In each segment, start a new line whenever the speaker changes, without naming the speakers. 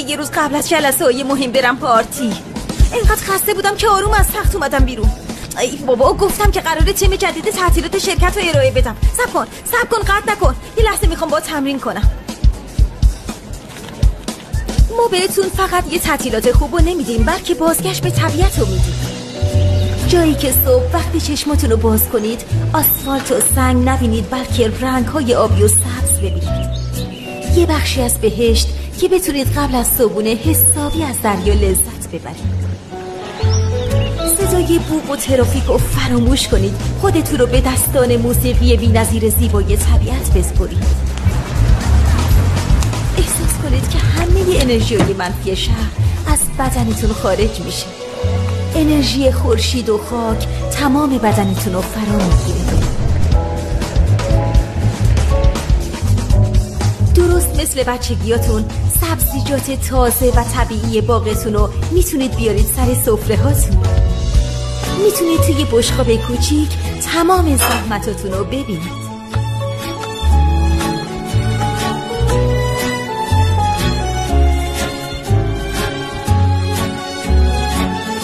یه روز قبل از جلسه های مهم برم پارتی. اینقدر خسته بودم که آروم از تخت اومدم بیرون. ای بابا گفتم که قراره تیم جدید تعطیلات شرکت رو ارائه بدم. صبر کن قطع نکن، یه لحظه میخوام با تمرین کنم. ما بهتون فقط یه تعطیلات خوب رو نمیدیم، بلکه بازگشت به طبیعت رو میدیم. جایی که صبح وقتی چشماتون رو باز کنید آسفالت و سنگ نبینید، بلکه رنگ‌های آبی و سبز ببینید. یه بخشی از بهشت که بتونید قبل از صبحونه حسابی از دریا لذت ببرید. صدای بوق و ترافیک رو فراموش کنید، خودتون رو به دستان موسیقی بی‌نظیر زیبای طبیعت بسپرید. احساس کنید که همه انرژی منفی شهر از بدنتون خارج میشه. انرژی خورشید و خاک تمام بدنتون رو فرا میگیره. درست مثل بچگیاتون سبزیجات تازه و طبیعی باغتون رو میتونید بیارید سر سفره هاتون. میتونید توی بشقاب کوچیک تمام زحمتاتون رو ببینید.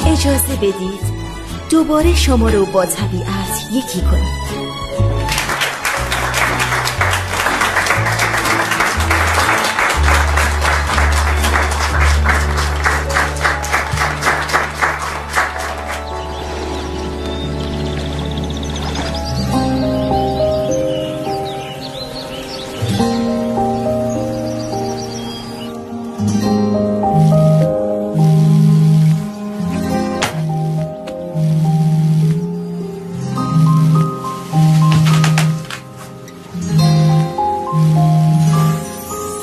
اجازه بدید دوباره شما رو با طبیعت یکی کنید.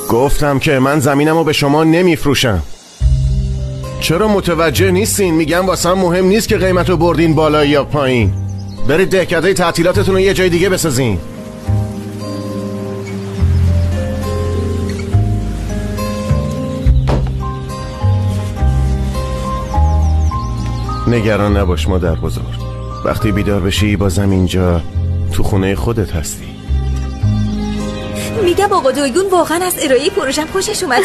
گفتم که من زمینمو به شما نمیفروشم. چرا متوجه نیستین؟ میگم واسم مهم نیست که قیمتو بردین بالا یا پایین. برید دهکده تعطیلاتتون رو یه جای دیگه بسازین. نگران نباش مادر بزرگ، وقتی بیدار بشی بازم اینجا تو خونه خودت هستی.
میگم آقا دویگون واقعا از ارائه پروژم خوشش اومد.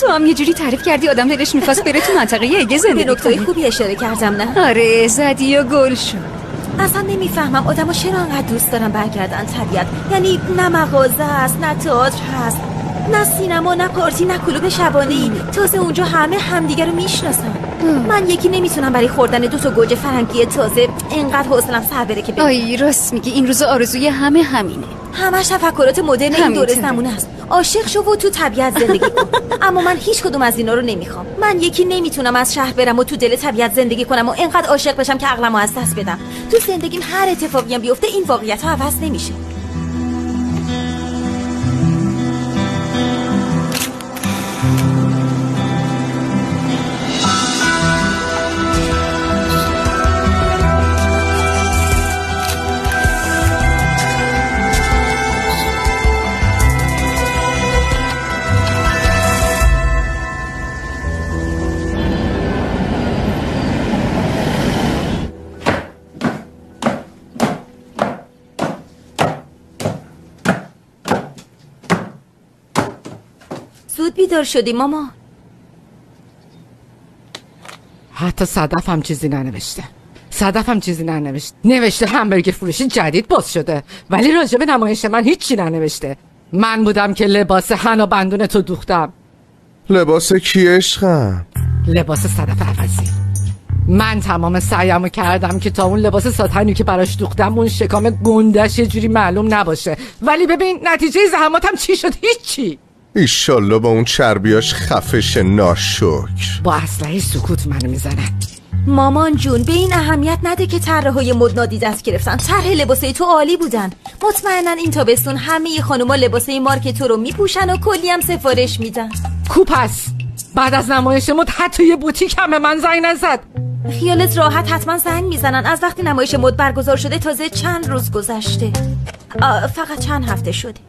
تو هم یه جوری تعریف کردی آدم دلش می‌خواست بره تو منطقه اگه زندگی
کنه. به نکته خوبی اشاره کردم نه؟
آره زدی و گل شد.
اصلا نمیفهمم آدم‌ها چرا انقدر دوست دارن برگردن طبیعت. یعنی نه مغازه است، نه تئاتر هست، نه سینما، نه پارتی، نه کلوب شبانه‌ای. تازه اونجا همه همدیگه رو میشناسن. من یکی نمیتونم برای خوردن 2 تا گوجه فرنگی تازه اینقدر حوصله‌ام سر بره که ببینم.
آی راست میگی، این روزا آرزوی همینه.
همش تفکرات مدرن این دوره زمونه است. عاشق شو و تو طبیعت زندگی کن. اما من هیچ کدوم از اینا رو نمیخوام. من یکی نمیتونم از شهر برم و تو دل طبیعت زندگی کنم و اینقدر عاشق بشم که عقلمو از دست بدم. تو زندگیم هر اتفاقی هم بیفته این واقعیت‌ها عوض نمیشه. زود بیدار شدی ماما.
حتی صدف هم چیزی ننوشته. نوشته همبرگر فروشی جدید باز شده، ولی راجب نمایش من هیچی ننوشته. من بودم که لباس حنا بندون تو دوختم.
لباس کی عشقم؟
لباس صدف عوضی. من تمام سعیمو کردم که تا اون لباس ساتنی که براش دوختم اون شکام گندش یه جوری معلوم نباشه، ولی ببین نتیجه زحماتم چی شد؟ هیچی.
ایشالله با اون چربیاش خفش ناشکر.
با اسلحه سکوت منو میزنه.
مامان جون به این اهمیت نده که طرح‌های مد نادی دست گرفتن. طرح لباسای تو عالی بودن. مطمئناً این تابستون همه خانوما لباسای مارک تو رو میپوشن و کلی هم سفارش میدن.
کوپس بعد از نمایش مد حتی یه بوتیک هم به من زنگ نزد.
خیالت راحت، حتما زنگ میزنن. از وقتی نمایش مد برگزار شده تازه چند روز گذشته. فقط چند هفته شده.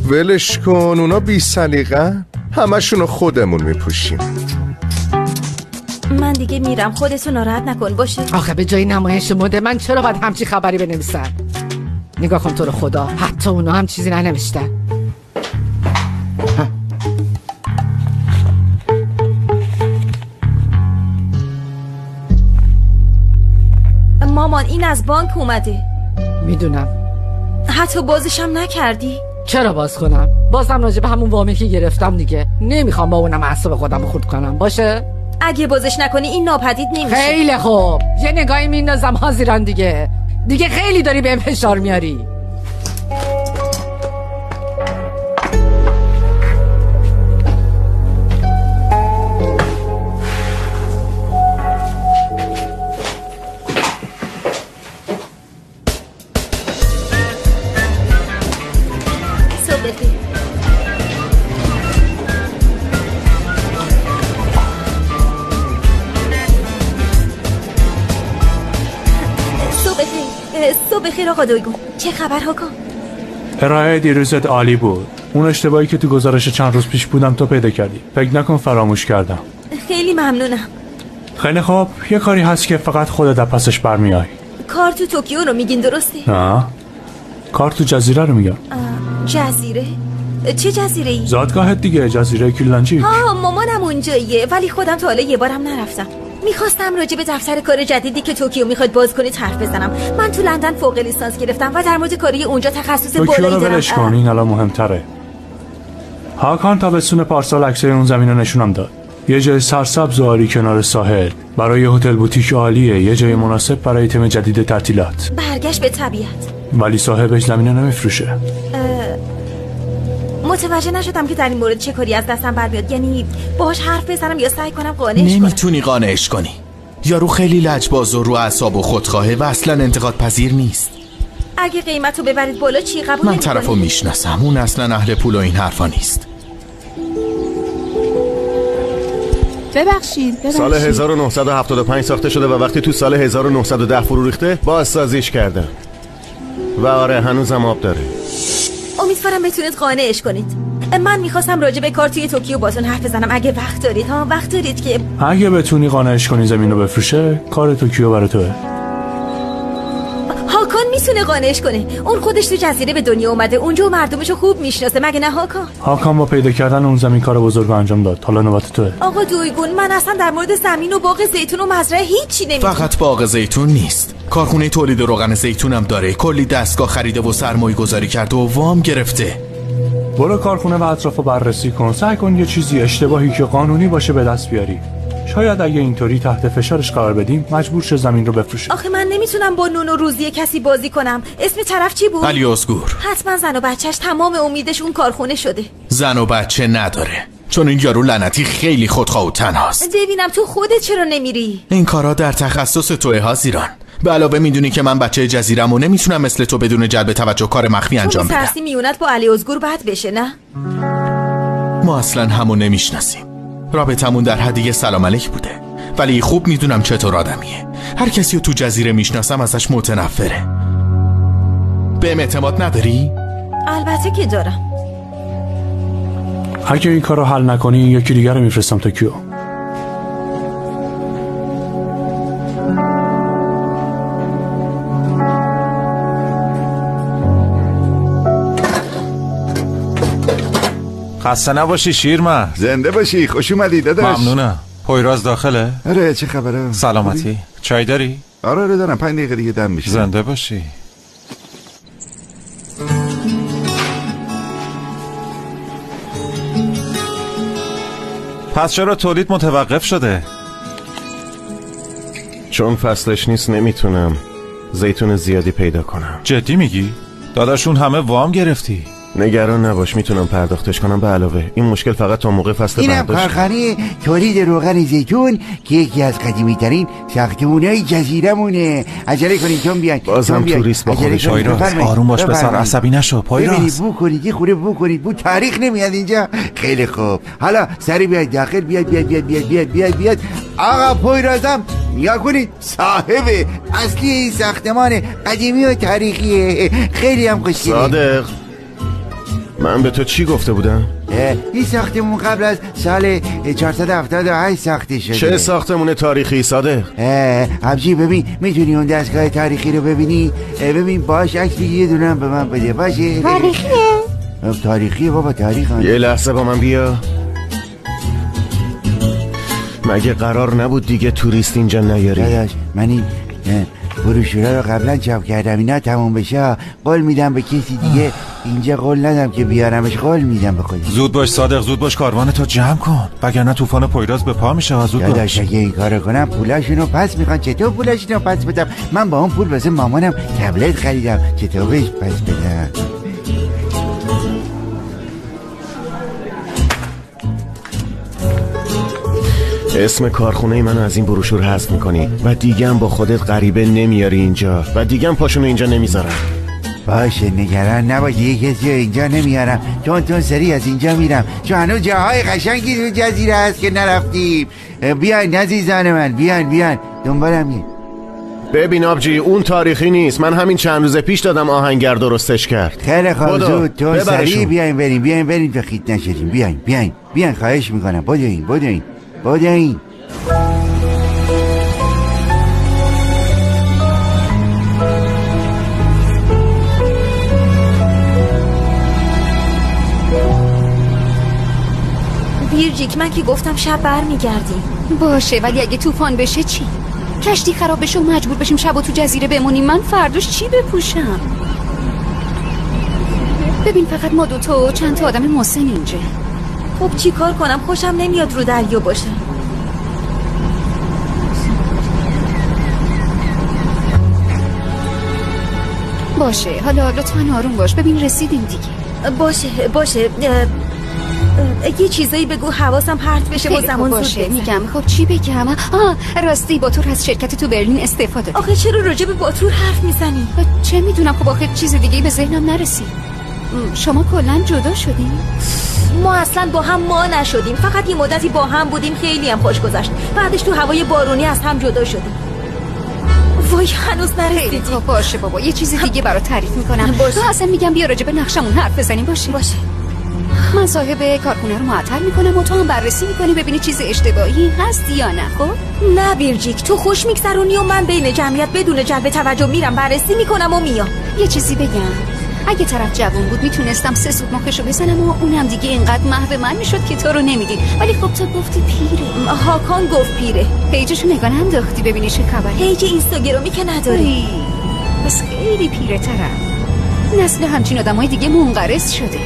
ولش کن، اونا بی سلیقه، همشونو خودمون میپوشیم.
من دیگه میرم، خودتو ناراحت نکن باشه.
آخه به جای نمایش مد من چرا باید همچی خبری بنویسن؟ نگاه کن تو رو خدا، حتی اونا هم چیزی ننوشتن.
خان این از بانک اومده.
میدونم.
حتی بازش هم نکردی؟
چرا باز کنم؟ بازم راجع به همون وامی که گرفتم دیگه. نمیخوام با اونم اعصاب خودم خورد کنم. باشه؟
اگه بازش نکنی این ناپدید نمیشه.
خیلی خوب. یه نگاهی میندازم حاضران دیگه خیلی داری بهم فشار میاری.
صبح بخیر آقا دویگون. چه خبر هاکان؟
ارائه دیروزت عالی بود. اون اشتباهی که تو گزارش چند روز پیش بودم تو پیدا کردی. فکر نکن فراموش کردم.
خیلی ممنونم.
خیلی خوب. یه کاری هست که فقط خودت از پسش برمیای.
کار تو توکیو رو میگین درسته؟
نه، کار تو جزیره رو میگم.
جزیره؟ چه جزیره ای؟
زادگاهت دیگه، جزیره کیلانجی.
مامانم اونجاییه ولی خودم تا حالا یه بارم نرفتم. میخواستم راجع به دفتر کار جدیدی که توکیو میخواد باز کنید حرف بزنم. من تو لندن فوق لیسانس گرفتم و در مورد کاری اونجا تخصص بالایی دارم.
ولش کن، این الان مهمتره. هاکان تابستون پارسال عکسای اون زمین رو نشونم داد. یه جای سرسبز و عالی کنار ساحل، برای هتل بوتیک عالیه، یه جای مناسب برای تیم جدید تعطیلات.
برگشت به طبیعت.
ولی صاحبش زمین رو نمیفروشه.
متوجه نشدم که در این مورد چه کاری از دستم برمیاد. یعنی باهاش حرف بزنم یا سعی کنم قانعش کنم؟
نمیتونی قانعش کنی. یارو خیلی لجباز و رو اعصاب و خودخواهه و اصلا انتقاد پذیر نیست.
اگه قیمتو ببرید بالا چی قبول
من طرفو میشناسم، اون اصلا اهل پول و این حرفا نیست.
ببخشید.
سال 1975 ساخته شده و وقتی تو سال 1910 فرو ریخته بازسازیش کردن. و آره هنوزم آب داره.
امیدوارم بتونید قانعش کنید. من میخواستم راجع به کار توی توکیو باتون حرف بزنم. اگه وقت دارید وقت دارید که
اگه بتونی قانعش کنی زمین رو بفروشه، کار توکیو برای توه.
هاکان میتونه قانعش کنه. اون خودش تو جزیره به دنیا اومده، اونجا مردمشو خوب میشناسه، مگه نه هاکان؟
هاکان با پیدا کردن اون زمین کار بزرگ انجام داد. حالا نوبت توه.
آقا دویگون، من اصلا در مورد زمین و باغ زیتون و مزرعه هیچی نمیدونم.
فقط باغ زیتون نیست، کارخونه تولید روغن زیتون هم داره. کلی دستگاه خریده و سرمایه گذاری کرده و وام گرفته.
برو کارخونه و اطرافو بررسی کن. سعی کن یه چیزی اشتباهی که قانونی باشه به دست بیاری. شاید اگه اینطوری تحت فشارش قرار بدیم مجبور شه زمین رو بفروشه.
آخه من نمیتونم با نون و روزی کسی بازی کنم. اسم طرف چی بود؟
علی ازگور.
حتما زن و بچهش تمام امیدش اون کارخونه شده.
زن و بچه نداره، چون این یارو لعنتی خیلی خودخواه و تنهاست.
ببینم تو خودت چرا نمیری؟
این کارا در تخصص توه حاضران. به علاوه میدونی که من بچه جزیرم و نمیتونم مثل تو بدون جلب توجه کار مخفی انجام بدم.
ترسی میونت با علی ازگور بد بشه نه؟
ما اصلا همو نمیشناسیم. رابطمون در حد یه سلام علیک بوده. ولی خوب میدونم چطور آدمیه. هر کسی رو تو جزیره میشناسم ازش متنفره. بهم اعتماد نداری؟
البته که دارم.
اگه این کارو حل نکنی یکی دیگر رو میفرستم توکیو.
خسته نباشی شیرمه.
زنده باشی، خوش اومدی داداش.
ممنونم. پویراز داخله؟
آره، چه خبره؟
سلامتی. چای داری؟
آره دارم، 5 دقیقه دیگه دم میشه.
زنده باشی. پس چرا تولید متوقف شده؟
چون فصلش نیست نمیتونم زیتون زیادی پیدا کنم.
جدی میگی؟ داداشون همه وام گرفتی.
نگران نباش، میتونم پرداختش کنم. به علاوه این مشکل فقط تا موقع فصل برداشت.
اینم کارخانه تولید روغن زیتون که یکی از قدیمی ترین ساختمونای جزیرمونه. عجله کنید چون بیان.
بازم توریست با خودش.
پایراز آروم باش پسر، عصبی نشو. پایراز
بو کنید، یه خوره بو کنید. بو تاریخ نمیاد اینجا. خیلی خوب، حالا سری بیاید داخل. بیاد. آقا پایرازم نیا کنید، صاحب اصلی این ساختمان قدیمی و تاریخیه. خیلی هم خوشگله.
صادق، من به تو چی گفته بودم؟
این ساختمون قبل از سال 478 ساخته شده.
چه ساختمون تاریخی صادق؟
همچی ببین، میتونی اون دستگاه تاریخی رو ببینی؟ ببین باش عکس یه دونم به من بده. باشه تاریخیه بابا، تاریخ.
یه لحظه با من بیا. مگه قرار نبود دیگه توریست اینجا نیاری؟
داداش من این بروشورا رو قبلا چاپ کردم، اینا تموم بشه قول میدم به کسی دیگه. اینجا قول ندم که بیارمش، قول میدم به خودی.
زود باش صادق، زود باش کاروان تو جمع کن وگرنه طوفان پویراز به پا میشه. زود باش.
داداش اگه این کارو کنم پولاشونو پس میخوان. چطور پولاشونو پس بدم؟ من با اون پول واسه مامانم تبلت خریدم، چطور بهش پس بدم؟
اسم کارخونه منو از این بروشور حذف میکنی و دیگه هم با خودت غریبه نمیاری اینجا و دیگه هم پاشونو اینجا نمیذارم.
باشه نگران نباش، یه کسی رو اینجا نمیارم، چون سری از اینجا میرم، چون هنوز جاهای قشنگی تو جزیره هست که نرفتیم. بیاین عزیزان من، بیاین دنبالم یه.
ببین آبجی اون تاریخی نیست، من همین چند روز پیش دادم آهنگر درستش کرد.
خیلی خوب زود تو سریع بیاین بریم تو خیت نشدیم. بیاین خواهش میکنم. بدوین
ویرجیک من که گفتم شب برمیگردیم.
باشه ولی اگه طوفان بشه چی؟ کشتی خراب بشه و مجبور بشیم شب و تو جزیره بمونیم، من فرداش چی بپوشم؟ ببین فقط ما دوتا و چند تا آدم مسن اینجا.
خب چی کار کنم؟ خوشم نمیاد رو دریا باشم.
باشه حالا لطفاً آروم باش، ببین رسیدیم دیگه.
باشه یه چیزایی بگو حواسم پرت بشه و زمان زود
باشه. میگم خب چی بگم؟ راستی باتور از شرکت تو برلین استعفا داد.
آخه چرا راجع به باتور حرف میزنی؟
چه میدونم، خب آخه چیز دیگه به ذهنم نرسید. شما کلا جدا شدین؟
ما اصلا با هم نشدیم، فقط یه مدتی با هم بودیم، خیلی هم خوش گذشت. بعدش تو هوای بارونی از هم جدا شدیم. وای هنوز نرسیدی.
خب باشه بابا، یه چیز دیگه برات تعریف میکنم. تو اصلا میگم بیا راجع به نقشمون حرف بزنیم. باشه من صاحب کارخونه رو معطل میکنم و تو هم بررسی میکنی ببینی چیز اشتباهی هست یا نه. خب
نه ویرجیک، تو خوش میگذرونی و من بین جمعیت بدون جلب توجه میرم بررسی میکنم و میام.
یه چیزی بگم، اگه طرف جوان بود میتونستم 3 سوت مخشو بزنم و اونم دیگه اینقدر محو من میشد که تو رو نمیدید، ولی خب تو گفتی پیره.
هاکان گفت پیره.
پیجشو نگاه انداختی ببینی چه خبره؟
پیج اینستاگرامی که نداری.
بس خیلی پیره طرف. نسل همچین آدمای دیگه منقرض شده.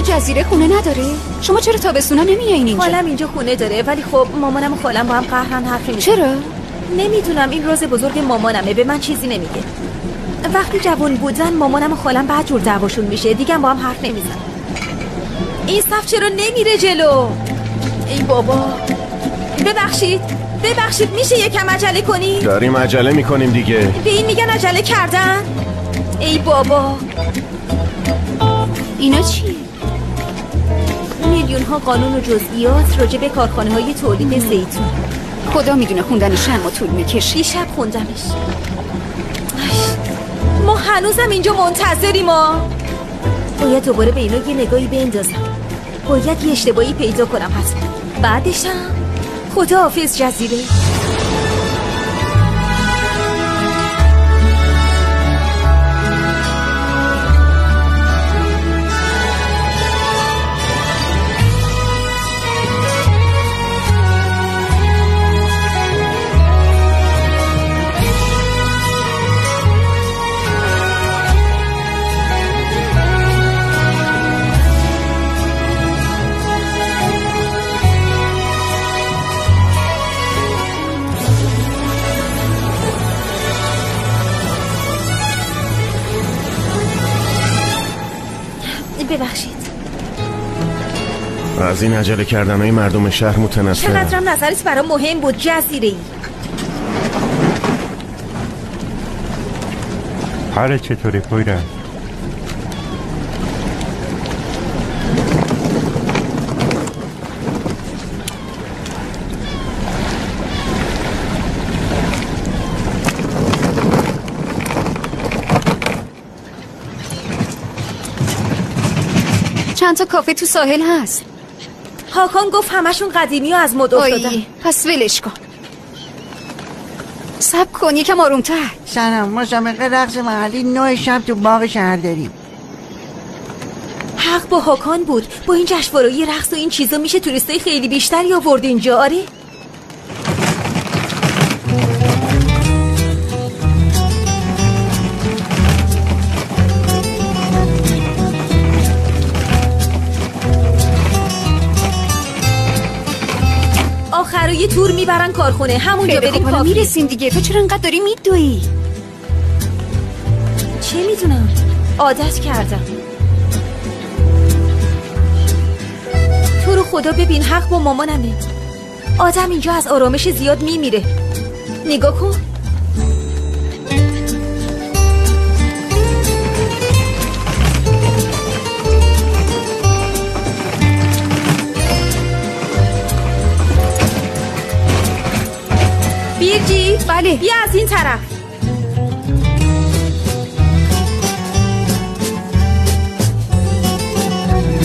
جزیره خونه نداره؟ شما چرا تابستونا نمیایین اینجا؟
خالم اینجا خونه داره، ولی خب مامانم و خالم با هم قهرن حرف نمیزنن.
چرا؟
نمیدونم، این راز بزرگ مامانمه، به من چیزی نمیگه. وقتی جوان بودن مامانم و خالم بعد جور دعواشون میشه، دیگه با هم حرف نمیزنن. این صف چرا نمیره جلو؟ ای بابا ببخشید میشه یکم عجله کنی؟
داریم عجله میکنیم دیگه.
به این میگن عجله کردن؟ ای بابا
اینا چی؟
میلیون ها قانون و جزئیات راجع به کارخانه های تولید زیتون.
خدا میدونه خوندنش هم طول میکشه.
دیشب خوندمش. ما هنوزم اینجا منتظریم. باید دوباره به اینا یه نگاهی بندازم. باید یه اشتباهی پیدا کنم حتما. بعدشم خداحافظ جزیره. ببخشید.
از این عجله کردنهای مردم شهر متنفرم.
چقدرم نظرت برام مهم بود جزیره‌ای.
حالا چطوری پویرا؟
چند تا کافه تو ساحل هست.
هاکان گفت همشون قدیمی و از مد افتادن.
پس ولش کن. صبر کن یکم آرومتر.
سلام، مسابقه رقص محلی 9 شب تو باغ شهر داریم.
حق با هاکان بود. با این جشنواره رقص و این چیزا میشه توریستای خیلی بیشتری آورد اینجا. آره آخرای تور میبرن کارخونه، همونجا بریم کافی.
میرسیم دیگه. تو چرا انقدر داری میدویی؟
چه میدونم، عادت کردم. تو رو خدا ببین، حق با مامانمه. آدم اینجا از آرامش زیاد میمیره. نگاه کن. بیرجی،
بله
بیا از این طرف.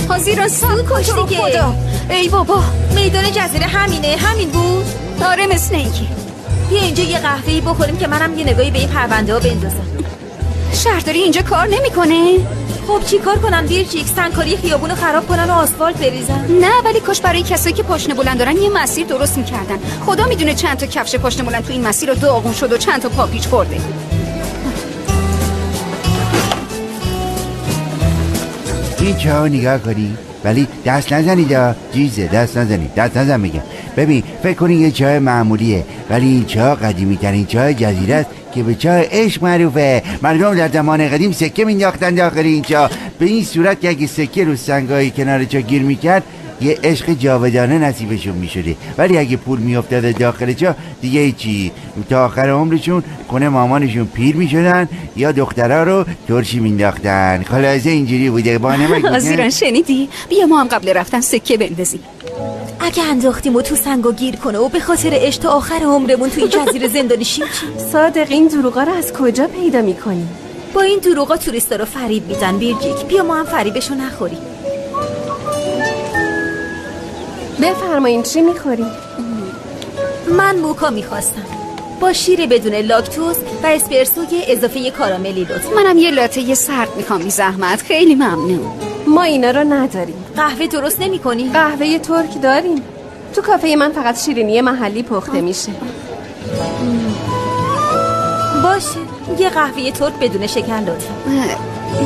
حاضیران سال کش دیگه. خدا. ای بابا،
میدان جزیره همین بود؟
داره مثل اینکه.
بیا اینجا یه قهوه‌ای بخوریم که منم یه نگاهی به این پرونده ها بندازم.
شهرداری اینجا کار نمیکنه؟
خب چی کار کنن بیرجیک؟ سنگکاری خیابونو خراب کنن و آسفالت بریزن؟
نه ولی کاش برای کسایی که پاشنه بلند دارن یه مسیر درست میکردن. خدا میدونه چند تا کفش پاشنه بلند تو این مسیر رو داغون شد و چند تا پا پیچ خورده.
این چه نگاه کنی؟ ولی دست نزنید جیزه، دست نزن میگم. ببین فکر کنی یه چای معمولیه، ولی این چای قدیمی ترین چای جزیره است که به چای عشق معروفه. مردم در زمان قدیم سکه مینداختن داخل این چا، به این صورت که اگه سکه رو سنگای کنار چا گیر میکرد یه عشق جاودانه نصیبشون میشده. ولی اگه پول میافتاده داخل چا دیگه چی، تا آخر عمرشون خونه مامانشون پیر میشدن یا دخترها رو ترشی مینداختن. خلاصه اینجوری بوده. با نمک
حاضرن شنیدی؟ بیا ما هم قبل رفتن سکه بندازیم.
اگه انداختیم و تو سنگا گیر کنه و به خاطر عشق تا آخر عمرمون تو این جزیره زندانی شیم چی؟
صادق این دروغا رو از کجا پیدا میکنی؟
با این دروغا توریستا رو فریب میدن بیرجیک. بیا ما هم فریبشو نخوریم.
بفرمایین چی میخوری؟
من موکا میخواستم با شیر بدون لاکتوز و اسپرسوی اضافه کاراملی لطفا.
منم یه لاته سرد میخوام بی زحمت. خیلی ممنون.
ما اینا رو نداریم.
قهوه درست نمی کنی؟
قهوه ترک داریم. تو کافه من فقط شیرینی محلی پخته میشه.
باشه یه قهوه ترک بدون شکر لطفا.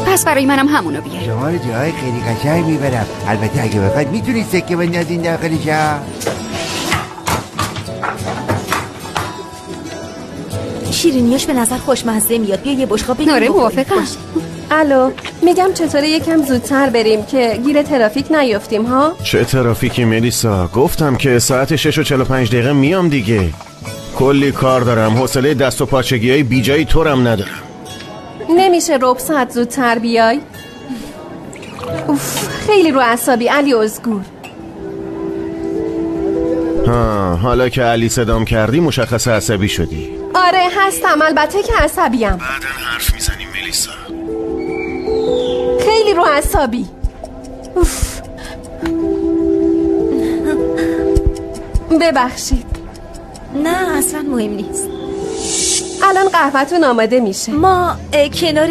پس برای منم همونو بیار.
شما رو جای خیلی قشنگ میبرم. البته اگه بخواید میتونید سکه بندازین داخل چا.
شیرینیاش به نظر خوشمزه میاد. بیا یه بشقاب بگیریم.
آره موافقم.
الو میگم چطوره یکم زودتر بریم که گیر ترافیک نیافتیم ها؟
چه ترافیکی ملیسا؟ گفتم که ساعت 6:45 میام دیگه. کلی کار دارم، حوصله دست و پاچگی های بی جایی طورم ندارم.
نمیشه ربع ساعت زودتر بیای؟ اوف خیلی رو اعصابی علی ازگور.
حالا که علی صدام کردی مشخص عصبی شدی.
آره هستم، البته که عصبیم.
بعدن حرف میزنیم ملیسا.
خیلی رو اعصابی. اوف ببخشید.
نه اصلا مهم نیست.
الان قهوه‌تون آماده میشه.
ما کنار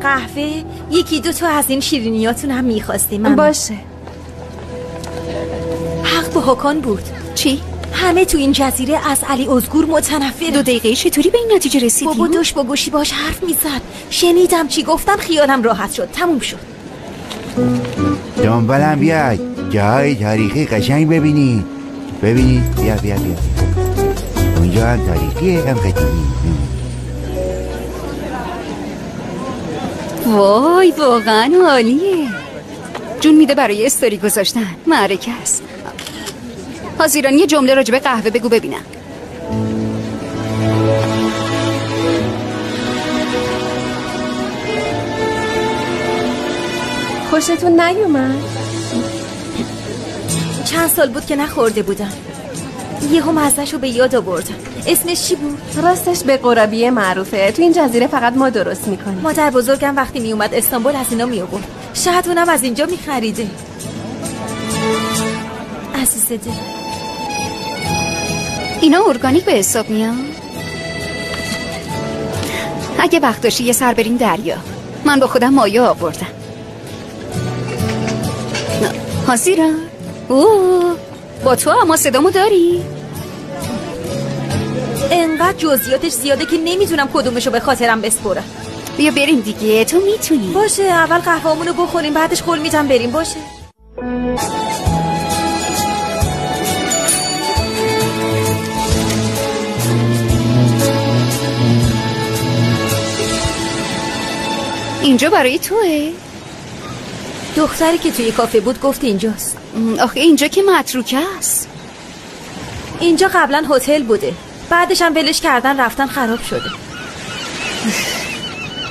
قهوه یکی دو تا از این شیرینیاتون هم میخواستیم.
باشه.
حق با هاکان بود.
چی؟
همه تو این جزیره از علی ازگور متنفره.
2 دقیقه چطوری به این نتیجه رسیدی؟
بابا داشت با گوشی باش حرف میزد. شنیدم چی گفتم، خیالم راحت شد. تموم شد.
دنبالم بیای جای تاریخی قشنگ ببینید. بیا اونجا هم تاریخیه هم قدیمی.
وای واقعا عالیه. جون میده برای استوری گذاشتن. معرکه است. حاضران یه جمله راجب قهوه بگو ببینم.
خوشتون نیومد؟
چند سال بود که نخورده بودم. یهو مزه‌شو به یاد آوردم. اسمش چی بود؟
راستش به قرابیه معروفه. تو این جزیره فقط ما درست میکنیم.
مادر بزرگم وقتی میومد استانبول از اینا میآورد. شاید اونم از اینجا میخریده. عزیز دل،
اینا ارگانیک به حساب میاد؟ اگه وقت داشتی یه سر بریم دریا. من با خودم مایه آوردم. حاضرم؟ اوه با تو اما صدامو داری؟
انقدر جزئیاتش زیاده که نمیتونم کدومشو به خاطرم بسپرم.
بیا بریم دیگه، تو میتونی.
باشه، اول قهوه‌مونو بخوریم بعدش قول میدم بریم. باشه.
اینجا برای توه؟
دختری که توی کافه بود گفت اینجاست.
آخه اینجا که متروکه است.
اینجا قبلا هتل بوده، بعدش هم ولش کردن رفتن خراب شده.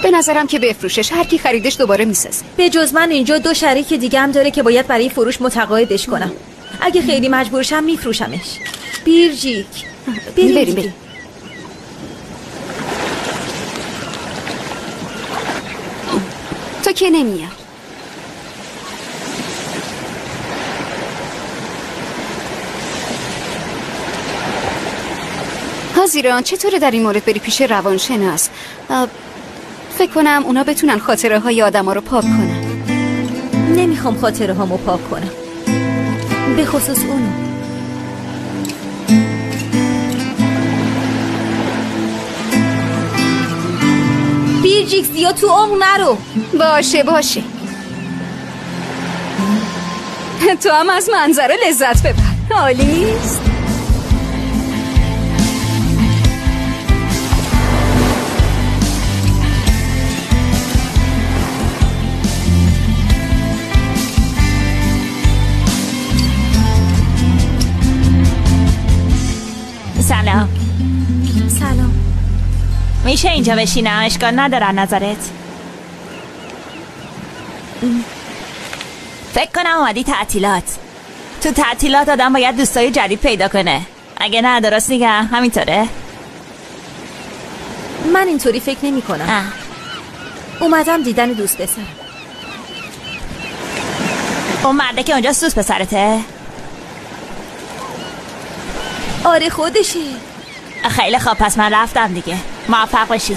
به نظرم که بفروشش، هر کی خریدش دوباره میسازه.
به جز من اینجا 2 شریک دیگه هم داره که باید برای فروش متقاعدش کنم. اگه خیلی مجبورشم میفروشمش. بیرجیک بریم.
تو که نمیاد. حاضران چطوره در این مورد بری پیش روانشناس؟ فکر کنم اونا بتونن خاطره های آدم ها رو پاک کنن.
نمیخوام خاطره هامو پاک کنم، به خصوص اونو. بیرجیک زیاد تو عمق نرو.
باشه تو هم از منظره لذت ببر. عالی نیست؟
سلام.
میشه اینجا بشینم؟ اشکال نداره نظرت؟ فکر کنم اومدی تعطیلات. تو تعطیلات آدم باید دوستای جدید پیدا کنه. اگه نه درست میگم؟ همینطوره؟
من اینطوری فکر نمی کنم. اومدم دیدن دوست پسرم.
اون مرده که اونجا دوست پسرته؟
آره خودشه.
خیلی خوب، پس من رفتم دیگه. موفق باشی.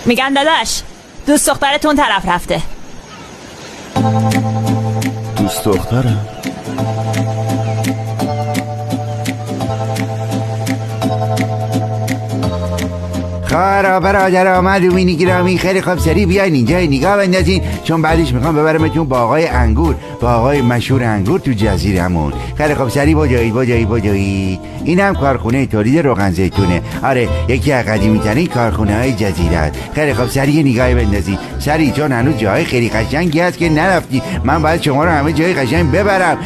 میگم داداش، دوست دخترتون طرف رفته.
دوست دخترم؟
خواهرها برادرها معلومینی گرامی، خیلی خوب سریع بیاین اینجا نگاه بندازین، چون بعدش میخوام ببرمتون با آقای انگور، با آقای مشهور انگور تو جزیرمون. خیلی خوب سریع بجایید. این هم کارخونه تولید روغن زیتونه. آره، یکی از قدیمی ترین کارخونه های جزیره است. خیلی خوب سریع نگاه بندازین سریع، چون هنوز جای خیلی قشنگی هست که نرفتی. من باید شما رو همه جای قشنگ ببرم.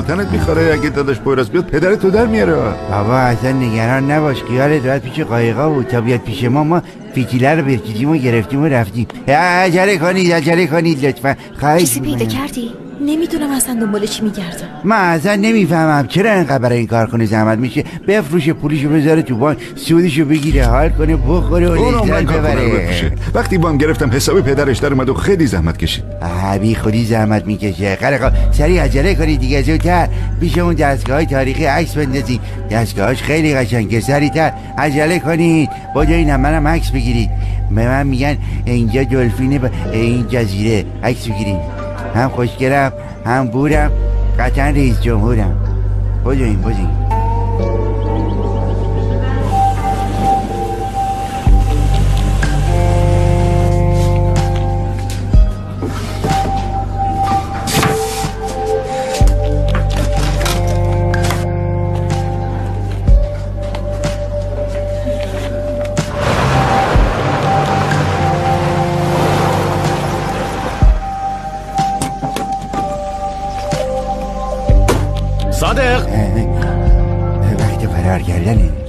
تنت میخوره اگه داداش پویراز بیاد پدرتو در میاره.
بابا اصلا نگران نباش، خیالت راحت پیش قایقا بود. تا بیاد پیش ما فیتیله رو برکیدیم و گرفتیم و رفتیم. عجله کنید لطفا.
چیزی پیدا کردی؟ نمیدونم اصلا دنبال چی میگردم.
من اصلا نمیفهمم چرا اینقدر برای این کارخونه زحمت میشه. بفروشه، پولشو بذاره تو بانک، سودشو بگیره، حال کنه، بخوره و لذت ببره.
وقتی بام گرفتم حسابی پدرش در اومد و خیلی زحمت کشید.
بی خودی زحمت میکشه. سریع عجله کنید دیگه، زودتر پیش اون دستگاه‌های تاریخی عکس بندازید. دستگاهاش خیلی قشنگه. سریعتر عجله کنید. بجایین منم عکس بگیرید. به من میگن اینجا دلفین این جزیره عکس بگیرید. هم خوشگلم، هم بورم، قطعا رئیس جمهورم. بجایین.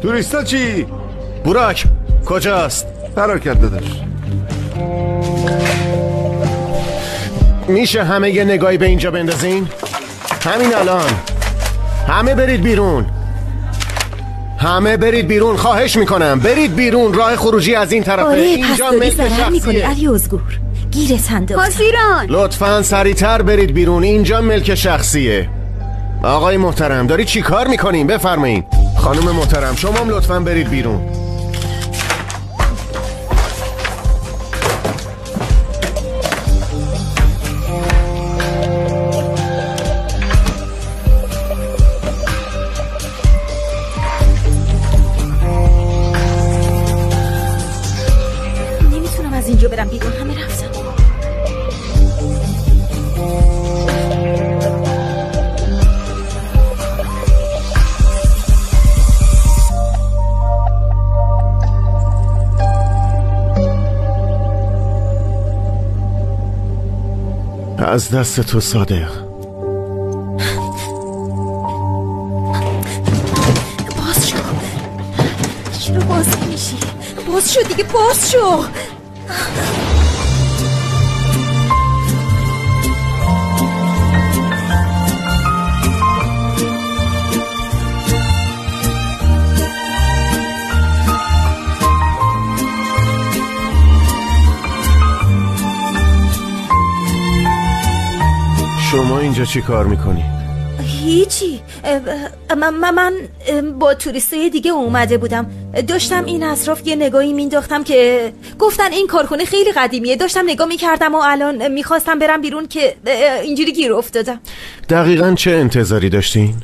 توریستا چی؟
براک کجاست؟
فرار کرده داشت.
میشه همه یه نگاهی به اینجا بندازین؟ همین الان همه برید بیرون، همه برید بیرون، خواهش میکنم برید بیرون. راه خروجی از این طرفه. اینجا ملک شخصیه.
علی ازگور گیرت انداختم.
حسیران
لطفاً سریعتر برید بیرون، اینجا ملک شخصیه. آقای محترم داری چی کار میکنین؟ بفرمایین. خانم محترم شما هم لطفاً برید بیرون.
نمیتونم از اینجا برم بیرون، همه رفتن.
از دست تو صادق.
باز شو. چرا باز نمیشی؟ باز شو دیگه، باز شو.
شما اینجا چی کار میکنی؟
هیچی. من با توریستای دیگه اومده بودم. داشتم این اطراف یه نگاهی مینداختم که گفتن این کارخونه خیلی قدیمیه. داشتم نگاه میکردم و الان میخواستم برم بیرون که اینجوری گیر افتادم.
دقیقاً چه انتظاری داشتین؟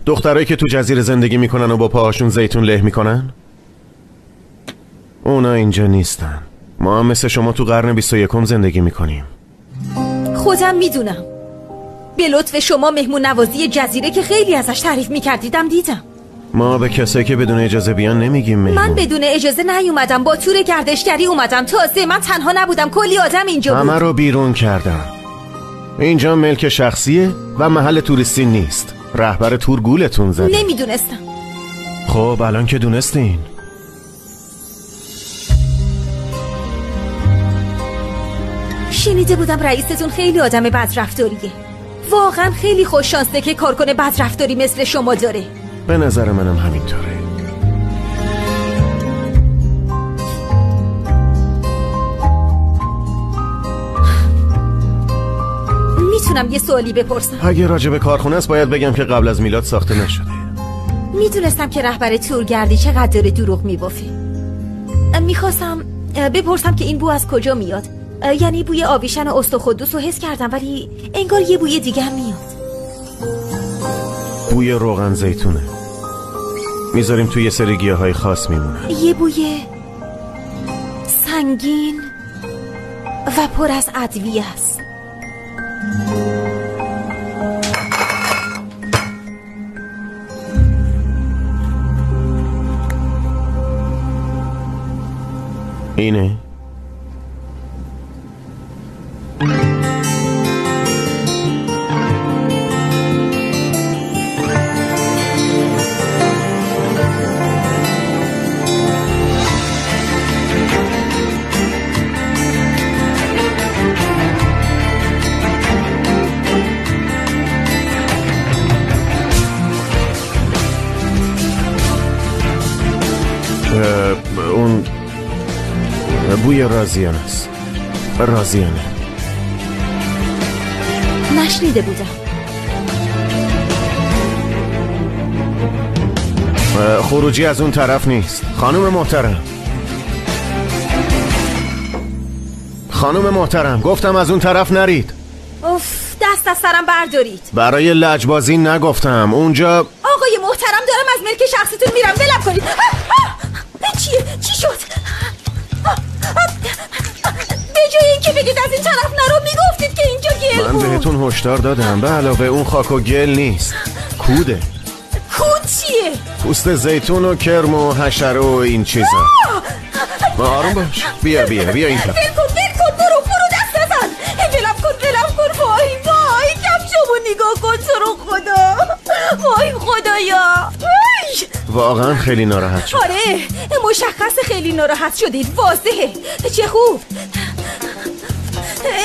دخترایی که تو جزیره زندگی میکنن و با پاهاشون زیتون له میکنن؟ اونا اینجا نیستن. ما هم مثل شما تو قرن 21 زندگی میکنیم.
خودم میدونم. به لطف شما مهمون نوازی جزیره که خیلی ازش تعریف میکردیدم دیدم.
ما به کسایی که بدون اجازه بیان نمیگیم مهمون.
من بدون اجازه نیومدم، با تور گردشگری اومدم. تازه من تنها نبودم، کلی آدم اینجا بود.
همه رو بیرون کردم. اینجا ملک شخصیه و محل توریستی نیست. رهبر تور گولتون زده.
نمیدونستم.
خب الان که دونستین.
شنیده بودم رئیستون خیلی آدم بدرفتاریه. واقعا خیلی خوش شانسه که کارکن بدرفتاری مثل شما داره.
به نظر منم همینطوره.
میتونم یه سوالی بپرسم؟
اگه راجع به کارخونه است باید بگم که قبل از میلاد ساخته نشده.
میدونستم که رهبر تورگردی چقدر داره دروغ میبافه. میخواستم بپرسم که این بو از کجا میاد. یعنی بوی آویشن و استخدوس رو حس کردم، ولی انگار یه بوی دیگه هم میاد.
بوی روغن زیتونه. میذاریم توی یه سری گیاهای خاص میمونه.
یه بوی سنگین و پر از ادویه است.
اینه؟ اون بوی رازیان است. رازیانه.
نشنیده بودم.
خروجی از اون طرف نیست. خانم محترم، خانم محترم گفتم از اون طرف نرید.
اوف، دست از سرم بردارید.
برای لجبازی نگفتم. اونجا
آقای محترم دارم از ملک شخصیتون میرم، ولم کنید. چیه؟ چی شد؟ به جای اینکه بگید از این طرف نرو میگفتید که اینجا گل بود.
من بهتون هشدار دادم. به علاوه اون خاک و گل نیست، کوده.
کود چیه؟
پوست زیتون و کرم و حشره و این چیزا. آروم باش. بیا این طرف.
ول کن برو دست نزن. ولم کن. وای کفشمو نگاه کن تو رو خدا. وای خدایا.
واقعا خیلی ناراحت شد.
آره مشخص خیلی ناراحت شدید، واضحه. چه خوب.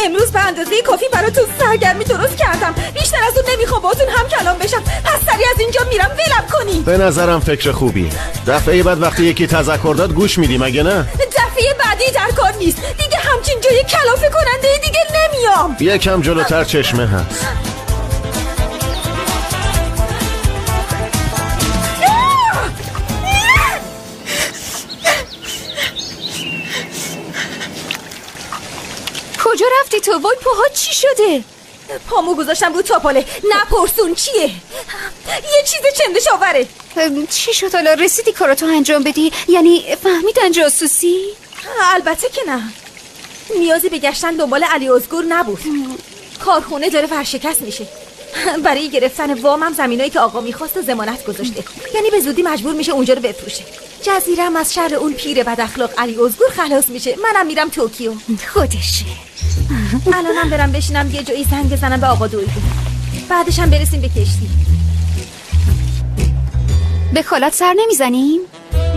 امروز به اندازه کافی براتون سرگرمی درست کردم. بیشتر از اون نمیخوام باهاتون هم کلام بشم. پس سریع از اینجا میرم، ولم کنی.
به نظرم فکر خوبیه. دفعه بعد وقتی یکی تذکر داد گوش میدی مگه نه؟
دفعه بعدی در کار نیست دیگه. همچین جای کلافه کننده دیگه نمیام.
یکم جلوتر چشمه هست.
کجا رفتی تو؟ وای پاها چی شده؟
پامو گذاشتم رو تاپاله. نپرسون چیه؟ یه چیز چندش آوره.
چی شد حالا؟ رسیدی کاراتو انجام بدی؟ یعنی فهمیدن جاسوسی؟
البته که نه. نیازی به گشتن دنبال علی ازگور نبود. کارخونه داره ورشکست میشه. برای گرفتن وامم زمینایی که آقا میخواست ضمانت گذاشته. یعنی به زودی مجبور میشه اونجا رو بفروشه. جزیره‌ام از شر اون پیر بد اخلاق علی ازگور خلاص میشه. منم میرم توکیو.
خودشه.
الانم برم بشینم یه جایی زنگ بزنم به آقا دویدو. بعدش هم برسیم به کشتی.
به خالت سر نمیزنیم؟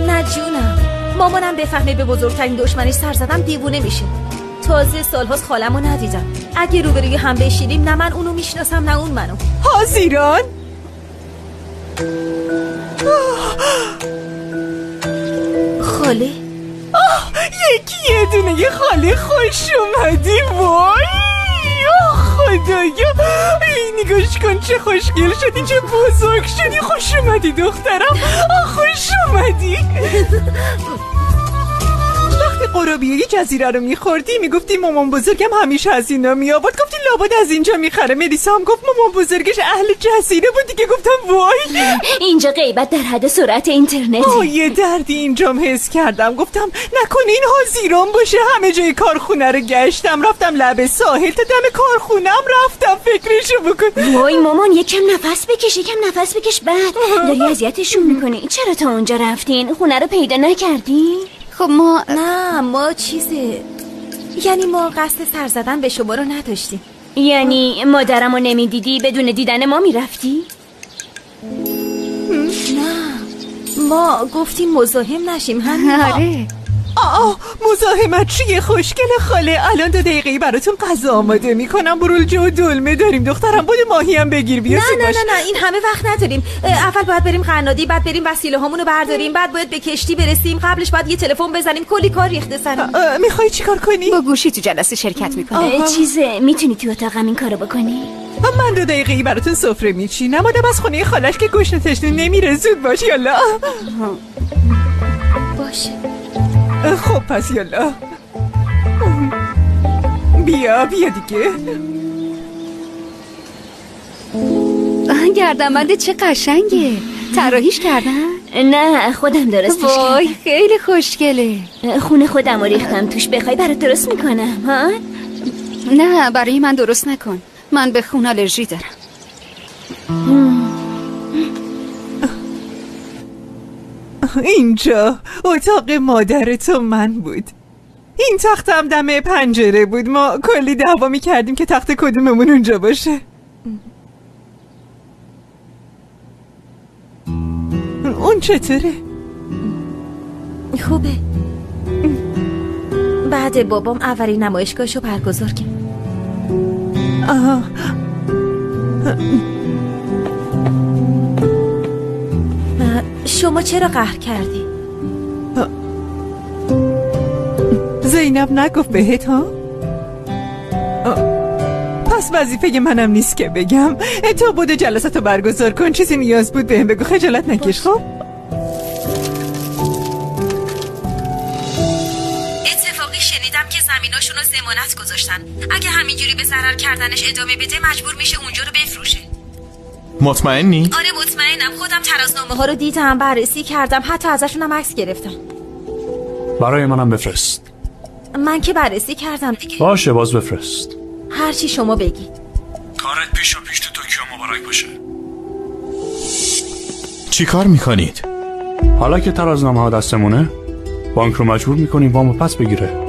نه جونم. مامانم بفهمه به بزرگترین دشمنش سر زدم دیوونه میشه. تازه سالهاست خالمو ندیدم. اگه روبروی هم بشینیم نه من اونو میشناسم نه اون منو.
حاضیران؟
خاله؟
یکی یه دونه یه خاله خوش اومدی. وای خدایا، نگاش کن چه خوشگل شدی، چه بزرگ شدی. خوش اومدی دخترم. خوش اومدی. وقتی قرابیه جزیره رو میخوردی میگفتی مامان بزرگم همیشه از اینا میآورد. گفتی لابد از اینجا میخره. ملیسا هم گفت مامان بزرگش اهل جزیره بود دیگه. گفتم وای
اینجا غیبت در حد سرعت اینترنت.
یه دردی اینجام حس کردم. گفتم نکنه این حاضیران باشه. همه جای کارخونه رو گشتم، رفتم لب ساحل تا دم کارخونم رفتم فکرشو بکن.
وای مامان یکم نفس بکش، یکم نفس بکش. بعد داری اذیتشون میکنی. چرا تا اونجا رفتین؟ خونه رو پیدا نکردین؟
خب ما
یعنی ما قصد سر زدن به شما رو نداشتیم.
یعنی مادرمو نمیدیدی بدون دیدن ما میرفتی؟
نه ما گفتیم مزاحم نشیم.
آره مزاحمت چیه خوشگل خاله؟ الان 2 دقیقه براتون غذا آماده میکنم. برولجه و دلمه داریم دخترم. بود ماهی هم بگیر بیا.
نه این همه وقت نداریم. اول باید بریم قنادی، بعد بریم وسیله هامونو برداریم، بعد باید به کشتی برسیم. قبلش باید یه تلفن بزنیم. کلی کار ریخته سرم.
میخوای چیکار کنی؟
با گوشی تو جلسه شرکت میکنه.
چیزه میتونی تو اتاقم این کارو بکنی؟
من 2 دقیقه براتون سفره میچینم. آدم از خونه خالش که گوش نتشنه نمیره. زود باش یالا.
باشه
خب پس یالا بیا دیگه.
گردنبند چه قشنگه. طراحیش کردن؟
نه خودم درستش کردم.
وای خیلی خوشگله.
خونه خودم رو ریختم توش. بخوای برات درست میکنم ها؟
نه برای من درست نکن. من به خون آلرژی دارم.
اینجا اتاق مادر تو من بود. این تختم دم پنجره بود. ما کلی دعوا می‌کردیم که تخت کدوممون اونجا باشه. اون چطوره؟
خوبه. بعد بابام اولین نمایشگاهشو برگزار کرد. شما چرا قهر کردی؟
زینب نگفت بهت ها؟ پس وظیفه منم نیست که بگم. تو بود جلساتو برگزار کن. چیزی نیاز بود بهم بگو. خجالت نکش. خب
اتفاقی شنیدم که زمیناشونو ضمانت گذاشتن. اگه همینجوری به ضرر کردنش ادامه بده مجبور میشه اونجا رو بفروشه.
مطمئنی؟
آره مطمئنم. خودم ترازنامه ها رو دیدم، بررسی کردم، حتی ازشونم عکس گرفتم.
برای منم بفرست.
من که بررسی کردم دیگه.
باشه باز بفرست.
هر چی شما بگید.
کارت پیش تو توکیو مبارک باشه.
چی کار میکنید؟
حالا که ترازنامه ها دستمونه بانک رو مجبور میکنیم وامو پس بگیره.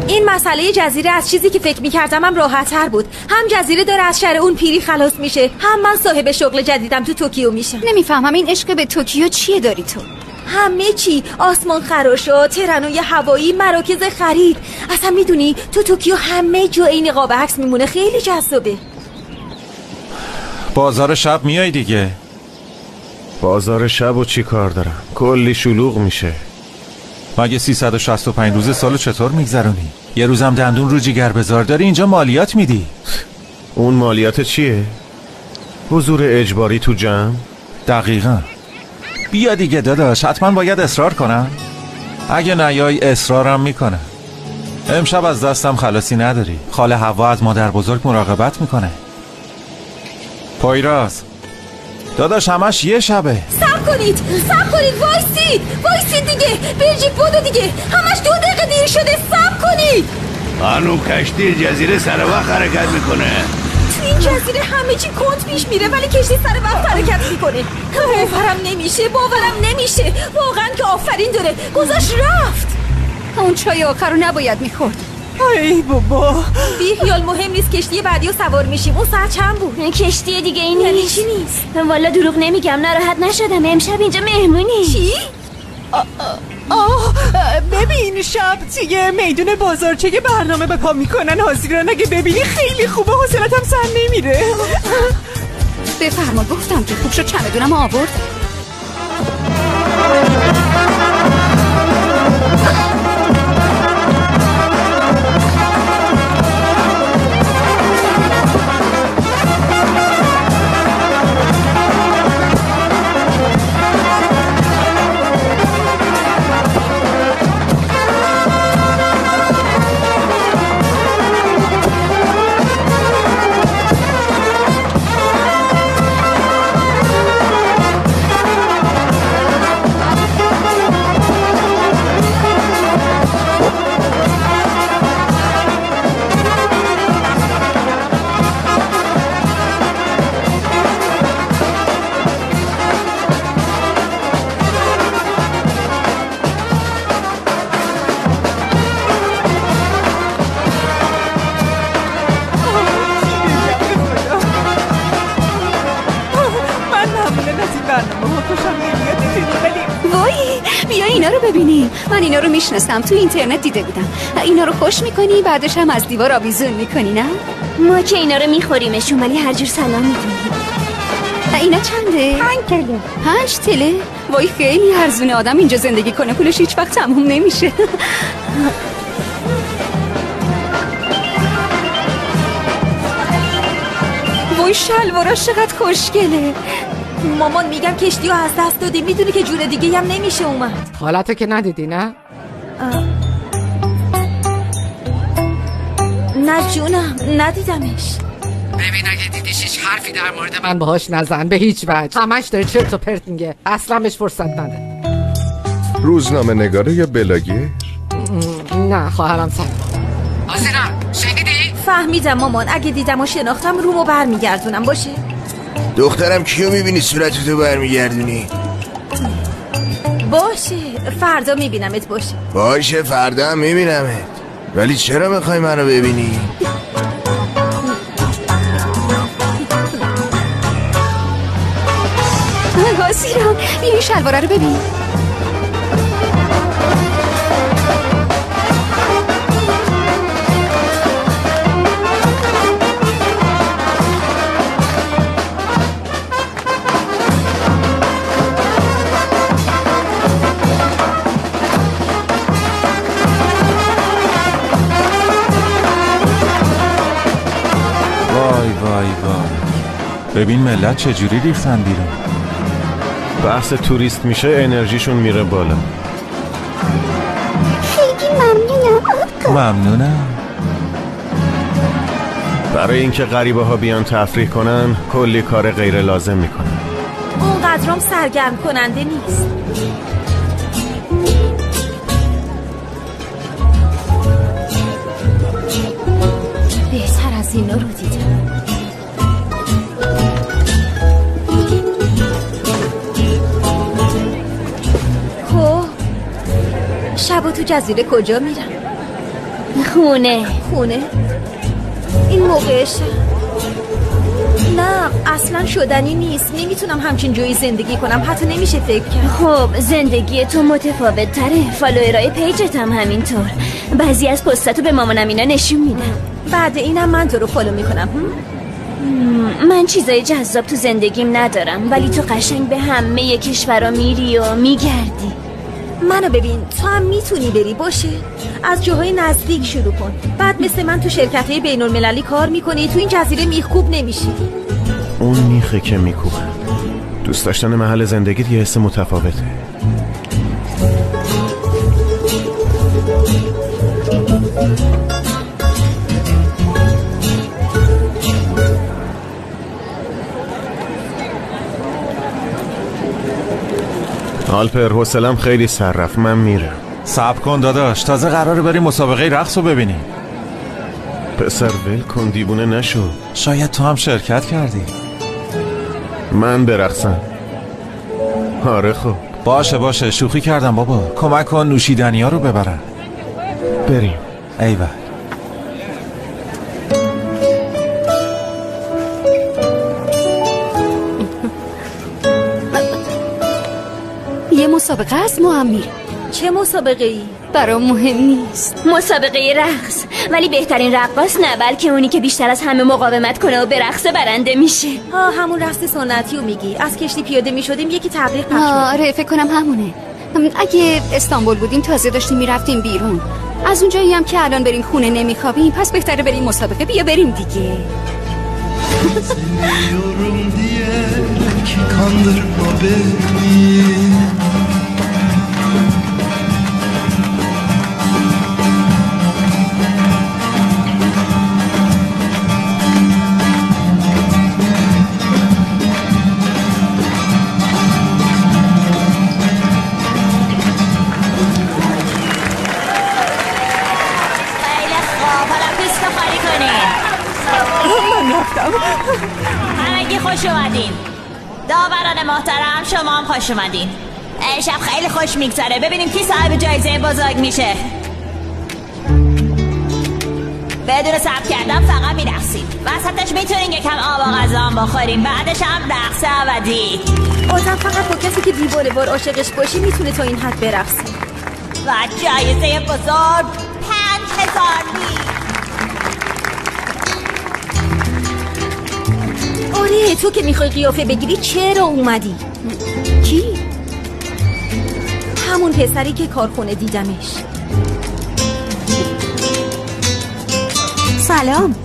این مسئله جزیره از چیزی که فکر میکردم هم راحت تر بود. هم جزیره داره از شر اون پیری خلاص میشه، هم من صاحب شغل جدیدم تو توکیو میشم.
نمیفهمم این عشق به توکیو چیه داری تو؟
همه چی، آسمان خراشا، ترنوی هوایی، مراکز خرید. اصلا میدونی تو توکیو همه جا این نقاب عکس میمونه، خیلی جذابه.
بازار شب میای دیگه؟
بازار شب و چی کار دارم؟ کلی شلوغ میشه.
مگه 365 روز سالو چطور میگذرونی؟ یه روزم دندون رو جیگر بذار داری اینجا مالیات میدی.
اون مالیات چیه؟ حضور اجباری تو جمع؟
دقیقاً. بیا دیگه داداش، حتما باید اصرار کنم. اگه نیای اصرارم میکنه. امشب از دستم خلاصی نداری. خاله حوا از مادر بزرگ مراقبت میکنه. پایراز داداش همش یه شبه.
صبر کنید وایسید دیگه. بلژیک بودو دیگه، همش 2 دقیقه دیر شده. صبر کنید.
خانوم کشتی جزیره سر وقت حرکت میکنه.
تو این جزیره همه چی کند پیش میره ولی کشتی سر وقت حرکت میکنه. باورم نمیشه واقعا که آفرین داره. گذاشت رفت.
اون چای آخر رو نباید میخورد.
ای بابا
بی خیال، مهم نیست. کشتی بعدی رو سوار میشیم. اون ساعت چند بود؟
کشتی دیگه این نیست.
یعنی چی نیست؟
والا دروغ نمیگم، ناراحت نشدم. امشب اینجا مهمونی.
چی؟
ببین شب توی میدون بازارچه برنامه به پا میکنن. حاضران اگه ببینی خیلی خوبه، حوصلتم سر نمیره.
بفرما، گفتم که خوب شد چمدونم آورد. بیا اینا رو ببینی. من اینا رو میشناسم، تو اینترنت دیده بودم. اینا رو خوش میکنی، بعدش هم از دیوار آویزون میکنی. نه
ما که اینا رو میخوریمشون ولی هر جور سلام میدونیم.
اینا چنده؟ 5 تله. وای خیلی ارزونه. آدم اینجا زندگی کنه پولش هیچ وقت تموم نمیشه. وای شلوارش چقدر خوشگله.
مامان میگم کشتی رو از دست دادی، میدونی که جور دیگه هم نمیشه اومد.
حالته که ندیدی نه؟
نه جونم، ندیدمش.
ببین اگه دیدیش هیچ حرفی در مورد من باهاش نزن، به هیچ وجه. همش داره چرت و پرت میگه، اصلا بهش فرصت نده.
روزنامه نگاره یا بلاگه؟
نه خواهرم سلام. آزیرم شنیدی؟
فهمیدم مامان، اگه دیدم و شناختم رومو برمیگردونم. باشه
دخترم کیو میبینی صورتتو برمیگردونی؟
باشه فردا میبینمت.
باشه فردا هم میبینمت. ولی چرا میخوای منو ببینی؟
آسیرم بیا این شلواره رو ببین.
ببین ملت چجوری ریختن بیرون.
بحث توریست میشه انرژیشون میره بالا.
خیلی
ممنونم.
برای اینکه غریبه ها بیان تفریح کنن کلی کار غیر لازم میکنن.
اونقدرام سرگرم کننده نیست. بهتر از اینا رو دیدم. شبا تو جزیره کجا میرم؟
خونه.
این موقعش نه اصلا شدنی نیست. نمیتونم همچین جایی زندگی کنم، حتی نمیشه فکر کرد.
خب زندگی تو متفاوت تره. فالوورای پیجت هم همینطور. بعضی از پستاتو به مامانم اینا نشون میدم.
بعد اینم من تو رو فالو میکنم.
من چیزای جذاب تو زندگیم ندارم، ولی تو قشنگ به همه کشورها میری و میگردی.
منو ببین، تو هم میتونی بری باشه. از جاهای نزدیک شروع کن، بعد مثل من تو شرکت‌های بین‌المللی کار میکنی. تو این جزیره میخکوب نمیشی.
اون میخه که میکوبه. دوست داشتن محل زندگیت یه حس متفاوته. آلپر حوصله‌ام خیلی سر رفت، من میرم.
صبر کن داداش، تازه قراره بریم مسابقه رقص رو ببینیم.
پسر ول کن، دیوونه نشو.
شاید تو هم شرکت کردی.
من برقصم؟ آره خب.
باشه شوخی کردم بابا. کمک کن نوشیدنی ها رو ببرن.
بریم.
ایول.
یه مسابقه است ما هم میریم.
چه مسابقه ای؟
برام مهم نیست.
مسابقه رقص، ولی بهترین رقاص نه، بلکه اونی که بیشتر از همه مقاومت کنه و به رقص برنده میشه.
همون رقص سنتی رو میگی؟ از کشتی پیاده میشدیم یکی تبلیغ پخش.
آره فکر کنم همونه. اگه استانبول بودیم تازه داشتیم میرفتیم بیرون. از اونجایی هم که الان بریم خونه نمیخوابیم، پس بهتره بریم مسابقه. بیا بریم دیگه.
همگی خوش اومدین. داوران محترم شما هم خوش اومدین. امشب خیلی خوش میگذره. ببینیم کی صاحب جایزه بزرگ میشه. بدون صبر کردن فقط میرقصید. وسطش میتونین یکم آب و غذا هم بخورین. بعدش هم رقص ابدی.
آدم فقط با کسی که دیوانه وار عاشقش باشی میتونه تا این حد برقصه.
و جایزه بزرگ 5000
آره تو که میخوای قیافه بگیری چرا اومدی؟
کی؟
همون پسری که کارخونه دیدمش.
سلام.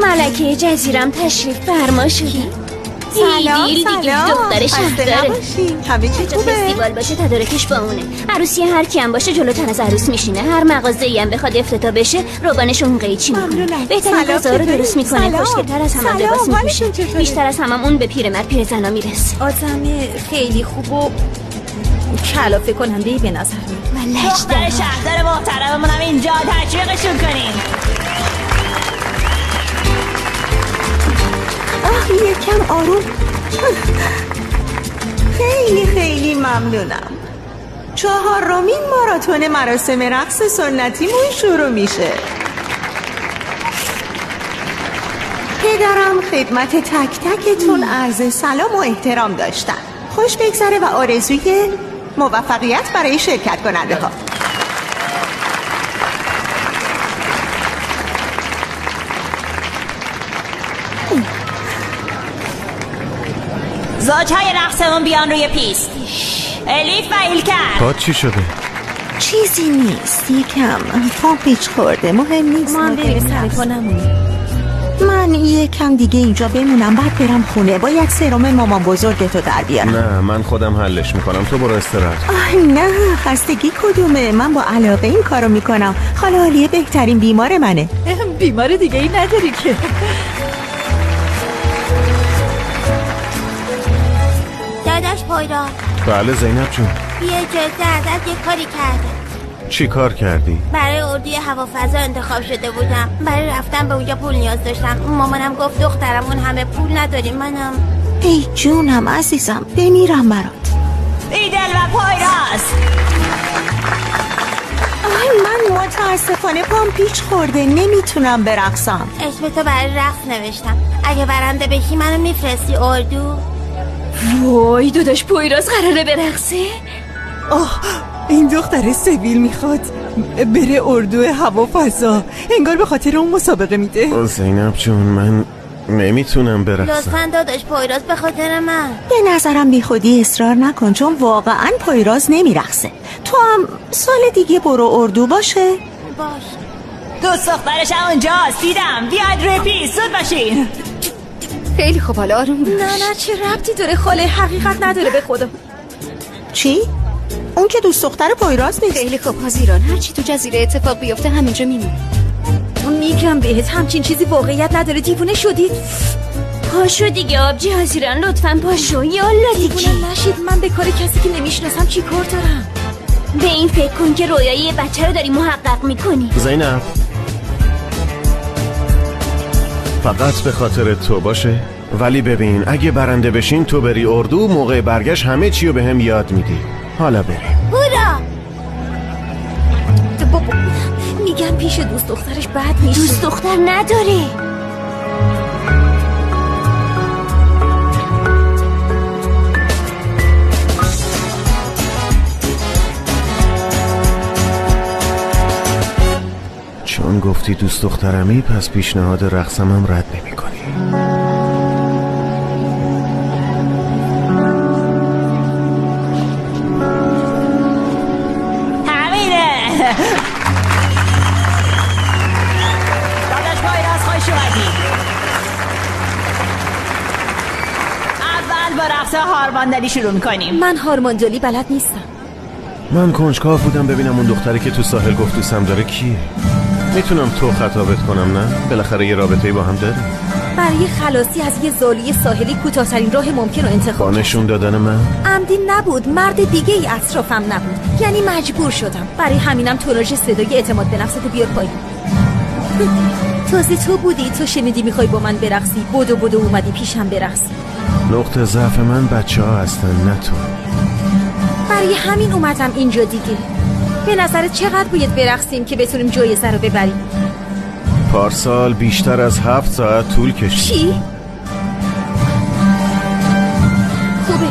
ملکه جزیرم تشریف فرما شدی.
سلام
دیگه دختر شهرداره.
همه چی خوبه؟
فستیوال باشه تدارکش با اونه. عروسی هر کی هم باشه جلوتر از عروس میشینه. هر مغازه‌ای هم بخواد افتتاح بشه روبانش اون قیچی میکنه. بهترین غذا رو درست میکنه. خوشگل‌تر از همه لباس میپوشه. بیشتر از همه اون به پیرمرد پیرزنا میرسه.
آدم خیلی خوب و کلافه کننده به نظر
میاد. دختر شهردار محترممون هم اینجا تشویقشون کنیم.
یکم آروم. خیلی ممنونم. 4مین ماراتون مراسم رقص سنتیمون شروع میشه. پدرم خدمت تک تکتون عرض سلام و احترام داشتن. خوش بگذره و آرزوی موفقیت برای شرکت کننده ها.
زوجهای رقصمون بیان روی پیست. الیف و ایلکر.
پاد چی شده؟
چیزی نیست، یکم پام پیچ خورده، مهم نیست.
ما هم بریم سر کنمون.
من یکم دیگه اینجا بمونم بعد برم خونه. باید سرم مامان بزرگتو در بیارم.
نه من خودم حلش میکنم، تو برو استراحت.
نه خستگی کدومه؟ من با علاقه این کارو میکنم. خاله عالیه بهترین بیمار منه.
بیمار دیگه ای نداری که.
داداش پایرا.
بله زینب جون.
یه اجازه ازت یه کاری کردم.
چی کار کردی؟
برای اردوی هوافضا انتخاب شده بودم. برای رفتن به اونجا پول نیاز داشتم. مامانم گفت دخترم اون همه پول نداریم. منم
ای جونم عزیزم بمیرم برات.
ایدل و پایراز.
من متاسفانه پام پیچ خورده، نمیتونم برقصم.
اسمتو برای رقص نوشتم. اگه برنده بشی منو میفرستی اردو؟
وای داداش پویراز قراره برقصه؟
این دختر سیویل میخواد بره اردو هوافضا، انگار به خاطر اون مسابقه میده.
زینب جون من نمیتونم برقصم.
لطفاً داداش پویراز به خاطر من.
به نظرم بی خودی اصرار نکن، چون واقعا پویراز نمیرقصه. تو هم سال دیگه برو اردو باشه.
باش.
دوست دخترش اونجاست، دیدم. بیاید روی پیست، زود باشین.
خیلی خوب، حالا آروم باش.
نه چه ربطی داره خاله؟ حقیقت نداره به خدا.
چی؟ اون که دوست دختر پویراز نیست.
خیلی خوب حاضیران، هرچی تو جزیره اتفاق بیفته همینجا میمونه.
میگم بهت همچین چیزی واقعیت نداره. دیوونه شدید؟
پاشو دیگه آبجی حاضیران، لطفاً پاشو. یالا دیگه.
دیوونه نشید. من به کار کسی که نمیشناسم چی کار دارم؟
به این فکر کن که رویای یه بچه رو داری محقق میکنی.
زینب فقط به خاطر تو باشه. ولی ببین اگه برنده بشین تو بری اردو، موقع برگشت همه چی رو به هم یاد میدی. حالا بریم.
هورا!
بابا میگم پیش دوست دخترش بد میشه.
دوست دختر نداره.
چون گفتی دوست دخترمی، پس پیشنهاد رقصمم رد نمی کنی.
همینه. داداش پویراز خوش اومدی. اول با رقص هارماندالی شروع میکنیم.
من هارماندالی بلد نیستم.
من کنجکاو بودم ببینم اون دختری که تو ساحل گفت دوستم داره کیه. میتونم تو خطابت کنم نه؟ بالاخره یه رابطه‌ای با هم داریم.
برای خلاصی از یه زاویه ساحلی کوتاه‌ترین راه ممکن رو انتخاب
با نشون دادن من؟
عمدی نبود، مرد دیگه ای اطرافم نبود، یعنی مجبور شدم. برای همینم توناژ صدای اعتماد به نفستو بیار پایین. تازه تو بودی، تو شنیدی میخوای با من برقصی، بدو اومدی پیشم برقصی.
نقطه ضعف من بچه‌ها هستن نه تو.
برای همین اومدم اینجا دیگه. به نظرت چقدر باید برقصیم که بتونیم جایزه رو ببریم؟
پارسال بیشتر از 7 ساعت طول کشید.
چی؟ خوبه،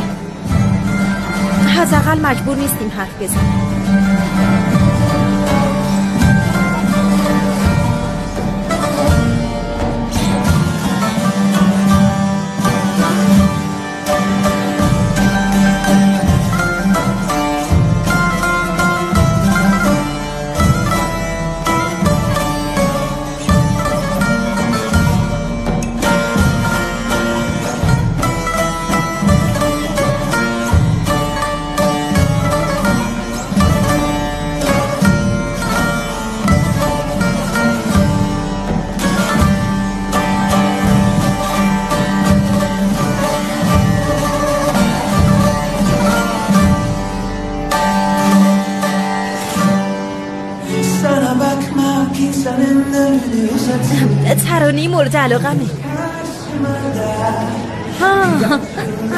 حداقل مجبور نیستیم حرف بزنیم. ترانه‌ای مورد علاقمه.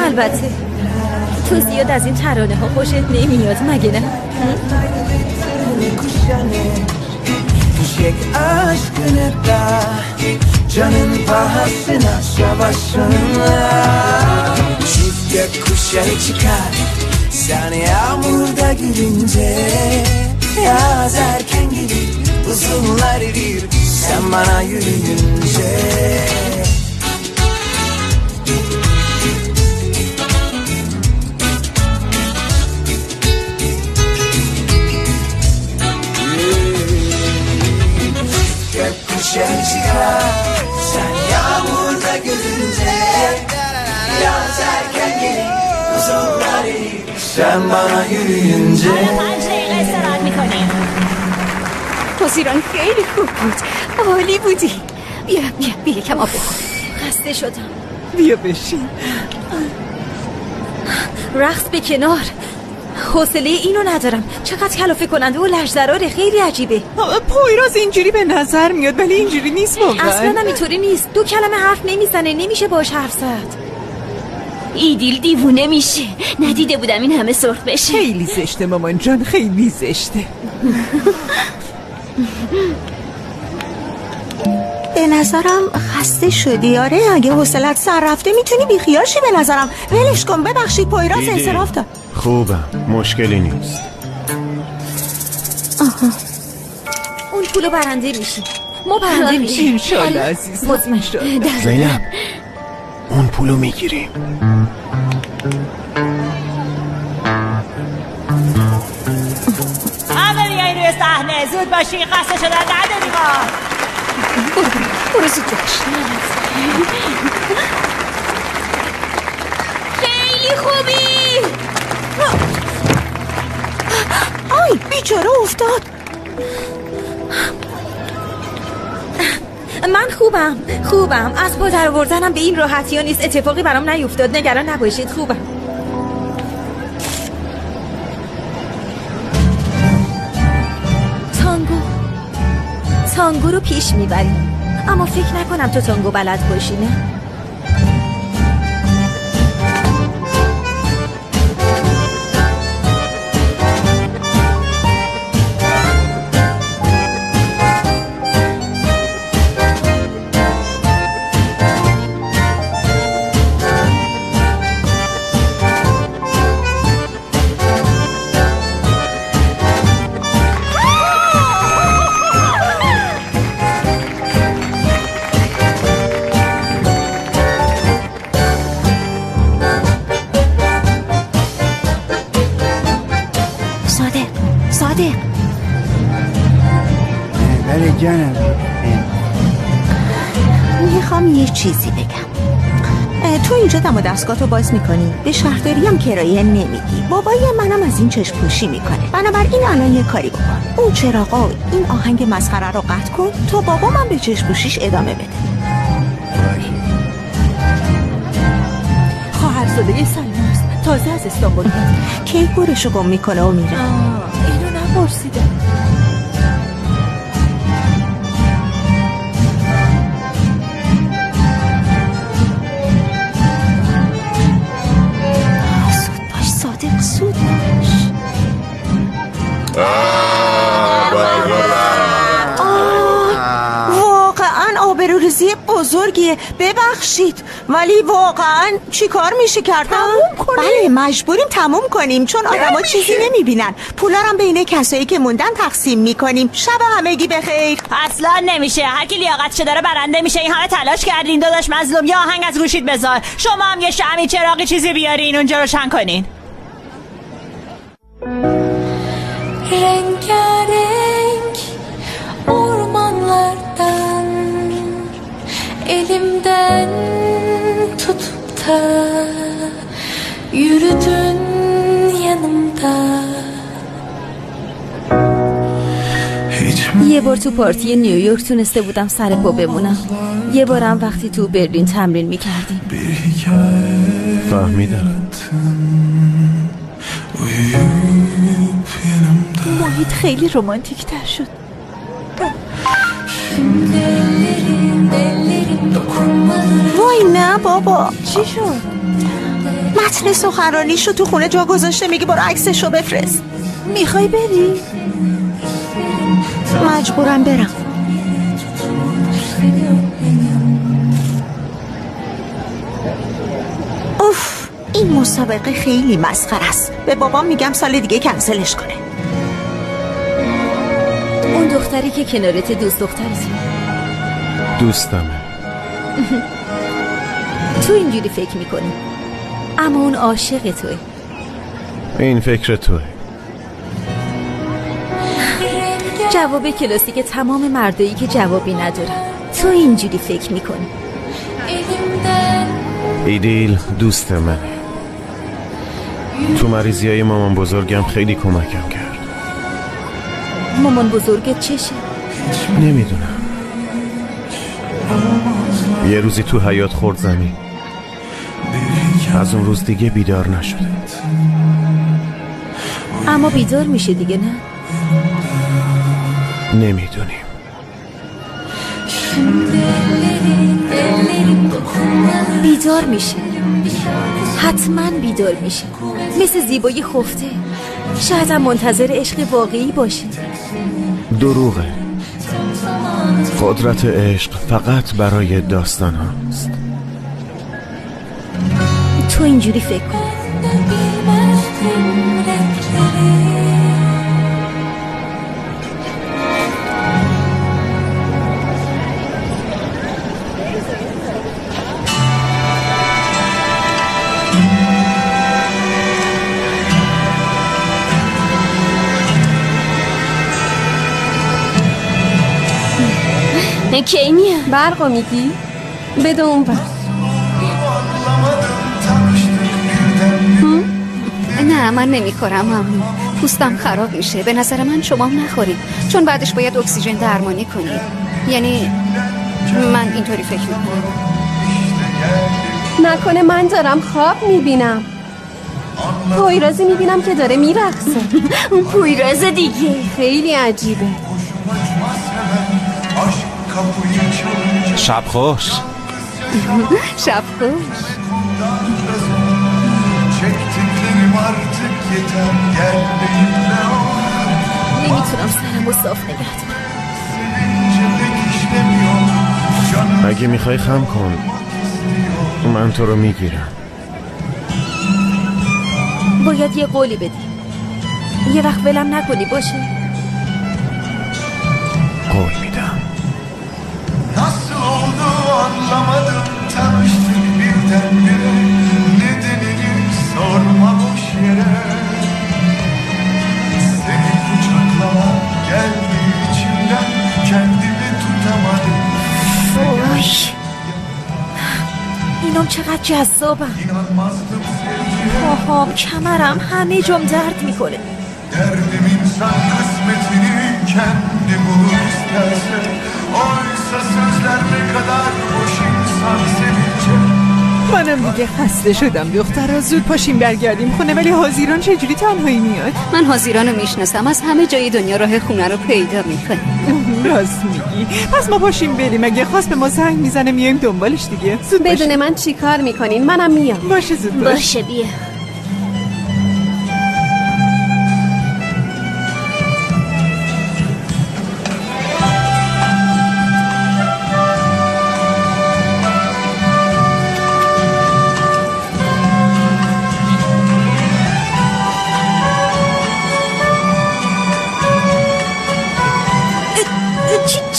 البته تو زیاد از این ترانه ها خوشت نمیاد مگه نه؟
یک عشق نده canın pahasına savaşınla çift kuşları çıkar sen yağmurda gülünce yaz erken gelir uzunlar erir sen bana yürüyünce Gökkuşağı çıkar sen yağmurda görünce yaz erken gelir uzunlar erir sen bana yürüyünce
5 دقیقه استراحت میکنیم.
حضیران خیلی خوب بود، عالی بودی. بیا یکم آب بخور.
خسته شدم.
بیا بشین.
رقص به کنار، حوصله اینو ندارم. چقدر کلافه کننده و لجزراره، خیلی عجیبه.
پویراز اینجوری به نظر میاد ولی اینجوری نیست واقعا.
اصلا اینطوری نیست. 2 کلمه حرف نمیزنه، نمیشه باش حرف زد.
ایدیل دیوونه میشه. ندیده بودم این همه سرخ بشه.
خیلی زشته مامان جان، خیلی زشته.
به نظرم خسته شدی. آره اگه حوصلت سر رفته میتونی بیخیالشی. به نظرم ولش کن. ببخشید پویراز انصراف داد.
خوبم، مشکلی نیست.
آها. اون پولو برنده میشی. ما برنده میشیم
انشالله عزیزم.
مطمئن.
زینب اون پولو میگیریم.
همه بیایی روی صحنه. زود باشی، خسته شدن نداری ما.
برو زود باش.
خیلی خوبی.
آی بیچاره افتاد.
من خوبم. از پا در آوردنم به این راحتی ها نیست. اتفاقی برام نیفتاد. نگران نباشید. خوبم. تانگو رو پیش میبریم. اما فکر نکنم تو تانگو بلد باشی، نه؟
صادق.
بله جانم.
میخوام یه چیزی بگم. تو اینجا دم و دستگاهتو باز میکنی، به شهرداری هم کرایه نمیدی. بابای منم از این چشم پوشی میکنه. بنابراین الان یه کاری بکن. اون چراغا و این آهنگ مسخره رو قطع کن تا بابام به چشم پوشیش ادامه بده.
خواهرزاده سلماست. تازه از استانبول میاد.
کی گورشو گم میکنه و میره.
اینو نپرسیدم.
زود باش صادق، زود باش. واقعا آبروریزی بزرگیه. ببخشید ولی واقعا چی کار میشه کرد؟ بله مجبوریم تموم کنیم چون آدما چیزی نمیبینن. پولارم بین کسایی که موندن تقسیم میکنیم. شب همگی بخیر.
اصلا نمیشه. هر کی لیاقتش داره برنده میشه. این همه تلاش کردین داداش مظلوم. یا آهنگ از گوشید بذار. شما هم یه شمعی چراغی چیزی بیارین اونجا روشن کنین.
Rengarenk ormanlardan elimden tutup da yürüdün yanımda.
یه بار تو پارتی نیویورک تونسته بودم سر پا بمونم. یه بارم وقتی تو برلین تمرین میکردیم.
فهمیدم.
محیط خیلی رومانتیک تر شد.
وای نه بابا.
چی شد؟
متن سخنرانیشو تو خونه جا گذاشته. میگه برو عکسشو بفرست.
میخوای بری؟
مجبورم برم. اوف این مسابقه خیلی مسخره است. به بابام میگم سال دیگه کنسلش کنه.
اون دختری که کنارت دوست دخترتی.
دوستمه.
تو اینجوری فکر میکنی اما اون عاشق توه.
این فکر توه.
جواب کلاسیک تمام مردایی که جوابی ندارن. تو اینجوری فکر میکنی.
ایدیل دوست منه. تو مریضی های مامان بزرگم خیلی کمکم کرد.
مامان بزرگت چشه؟
نمیدونم. یه روزی تو حیاط خورد زمین. از اون روز دیگه بیدار نشده.
اما بیدار میشه دیگه نه؟
نمیدونیم.
بیدار میشه حتما بیدار میشه، مثل زیبایی خفته. شاید هم منتظر عشق واقعی باشه.
دروغه. قدرت عشق فقط برای داستان هاست.
تو اینجوری فکر کن.
کی میاد؟
برقو میگی؟ بده اون بر.
نه من نمیخورم ممنون. پوستم خراب میشه. به نظر من شما نخورید، چون بعدش باید اکسیژن درمانی کنید. یعنی من اینطوری فکر میکنم.
نکنه من دارم خواب میبینم. پویرازی میبینم که داره میرقصه.
اون پویراز دیگه
خیلی عجیبه.
شب خوش.
شب خوش.
نمیتونم سرمو صاف نگه دارم.
اگه میخوای خم کن، من تو رو میگیرم.
باید یه قولی بدی، یه وقت ولم نکنی باشه؟
قول میدم.
Nasıl oldu anlamadım, tanıştık birdenbire, nedenini sorma boş yere. Seni kucaklamak geldi içimden, kendimi tutamadım.
اینم چقدر جذابم. پاهام، کمرم، همه جام درد میکنه.
Derdim insan kısmetini kendi bulur isterse. Oysa sözler ne kadar boş insan sevince.
منم دیگه خسته شدم دخترا. زود پاشیم برگردیم خونه. ولی حاضیران چجوری تنهایی میاد؟
من حاضیرانو میشناسم، از همه جای دنیا راه خونه رو پیدا میکنه.
راست میگی. پس ما پاشیم بریم. اگه خواست به ما زنگ میزنه میایم دنبالش دیگه. زود
بدون من چی کار میکنین؟ منم میام.
باشه زود باش.
باشه بیا.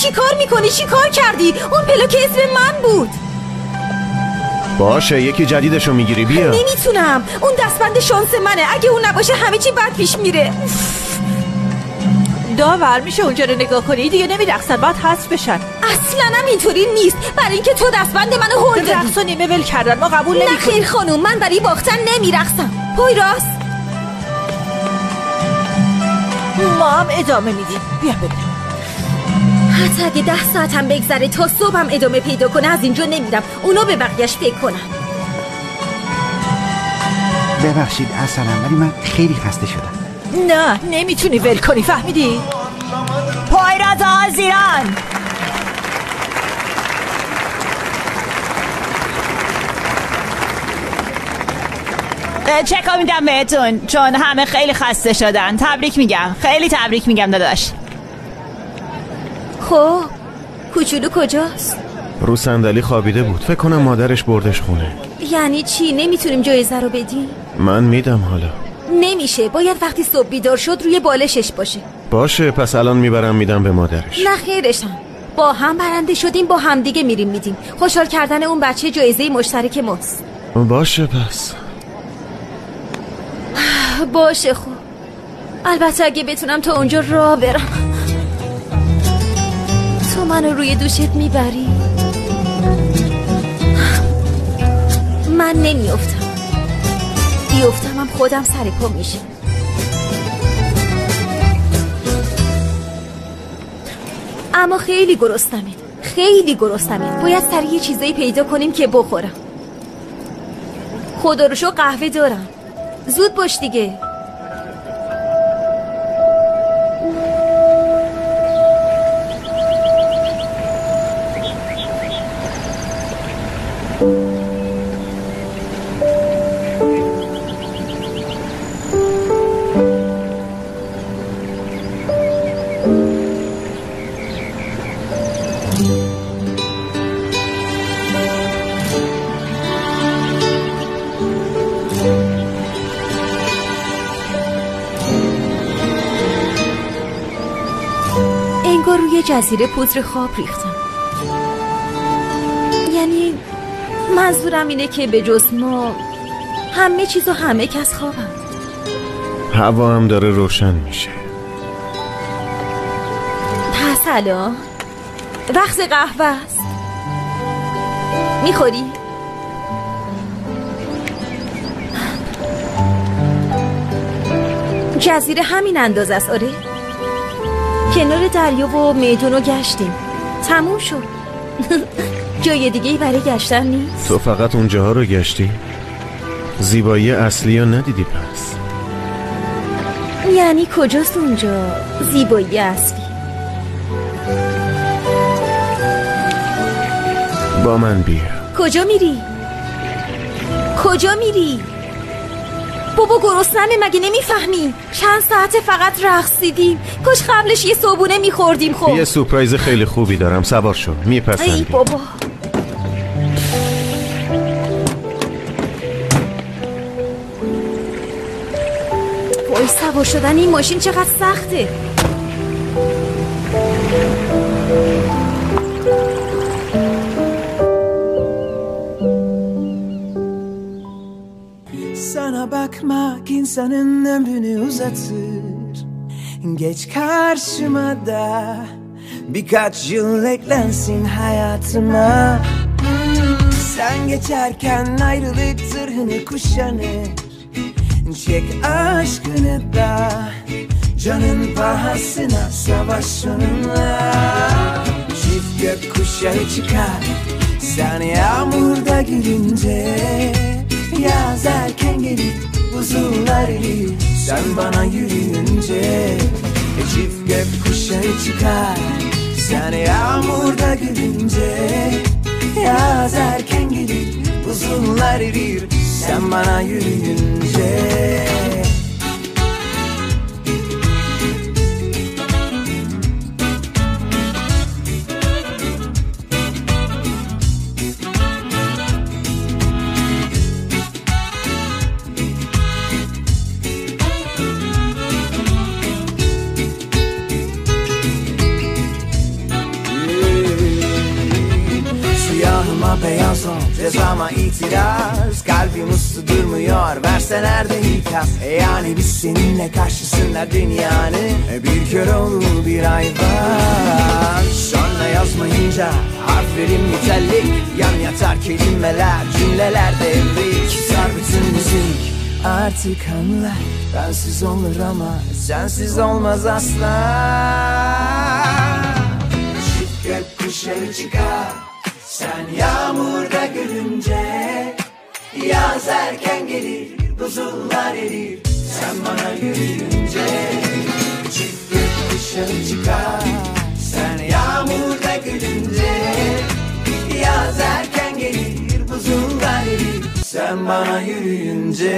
چی کار میکنی؟ چی کار کردی؟ اون پلاک اسم من بود.
باشه یکی جدیدشو میگیری. بیا.
نمیتونم، اون دستبند شانس منه. اگه اون نباشه همه چی بد پیش میره.
داور میشه اونجا رو نگاه کنی؟ دیگه نمیرقصن، باید حذف بشن.
اصلا هم اینطوری نیست. برای اینکه تو دستبند منو هول دادی.
رقص و نیمه ول کردن، ما قبول نمیکنیم.
نه خیر خانوم، من برای باختن نمیرقصم. پویراز
ما هم ادامه میدیم. بیا ببینم.
حتی اگه 10 ساعت هم بگذره تا صبحم ادامه پیدا کنه از اینجا نمیرم. اونا به بقیهش فکر کنن.
ببخشید اصلا، ولی من خیلی خسته شدم.
نه نمیتونی ول کنی، فهمیدی؟ پایراز آزیران.
چکا میدم بهتون چون همه خیلی خسته شدن. تبریک میگم، خیلی تبریک میگم داداش.
خب کوچولو کجاست؟
رو صندلی خوابیده بود. فکر کنم مادرش بردش خونه.
یعنی چی؟ نمیتونیم جایزه رو بدیم؟
من میدم حالا.
نمیشه، باید وقتی صبح بیدار شد روی بالشش باشه.
باشه پس الان میبرم میدم به مادرش.
نه خیرشم، با هم برنده شدیم، با هم دیگه میریم میدیم. خوشحال کردن اون بچه جایزه مشترک ماست.
باشه پس.
باشه خوب. البته اگه بتونم تا اونجا راه برم. تو منو روی دوشت میبری؟ من نمیافتم، بیافتم هم خودم سر پا میشه. اما خیلی گرسنمید، خیلی گرسنمید. باید سر یه چیزایی پیدا کنیم که بخورم. خدا رو شو قهوه دارم. زود باش دیگه. روی جزیره پودر خواب ریختم. یعنی منظورم اینه که به جز ما همه چیز و همه کس خوابم.
هوا هم داره روشن میشه.
پس الان وقت قهوه است. میخوری؟ جزیره همین اندازه است. آره، کنار دریا و میدون رو گشتیم، تموم شد. جای دیگه‌ای برای گشتن نیست.
تو فقط اونجاها رو گشتی؟ زیبایی اصلی رو ندیدی پس؟
یعنی کجاست اونجا زیبایی اصلی؟
با من بیا.
کجا میری؟ کجا میری؟ بابا گرسنمه، مگه نمیفهمی؟ چند ساعت فقط رقصیدیم، کاش قبلش یه صبحونه میخوردیم. خب
یه سورپرایز خیلی خوبی دارم، سوار شو، میپسندی.
ای بابا. وای، سوار شدن این ماشین چقدر سخته.
Sana bakmak insanın ömrünü uzatır. Geç karşıma da birkaç yıl eklensin hayatıma. Sen geçerken ayrılık zırhını kuşanır. Çek aşkını da canın pahasına savaş onunla. Çift gökkuşağı çıkar sen yağmurda gülünce. Yaz erken gelir, buzullar erir sen bana yürüyünce. Çift gökkuşağı çıkar sen yağmurda gülünce. Yaz erken gelir, buzullar erir sen bana yürüyünce. Beyaz ol, cezama itiraz. Kalbim uslu durmuyor, verse nerede ikaz. Yani biz seninle karşısında dünyanın bir kör olur bir hayvan. Sonra yazmayınca harflerim mütellik. Yan yatar kelimeler, cümleler devrik. Sar bütün müzik, artık anla. Bensiz olur ama sensiz olmaz asla. Çift gökkuşağı çıkar sen yağmurda gülünce. Yaz erken gelir, buzullar erir sen bana yürüyünce. Çift gökkuşağı çıkar sen yağmurda gülünce. Yaz erken gelir, buzullar erir sen bana yürüyünce.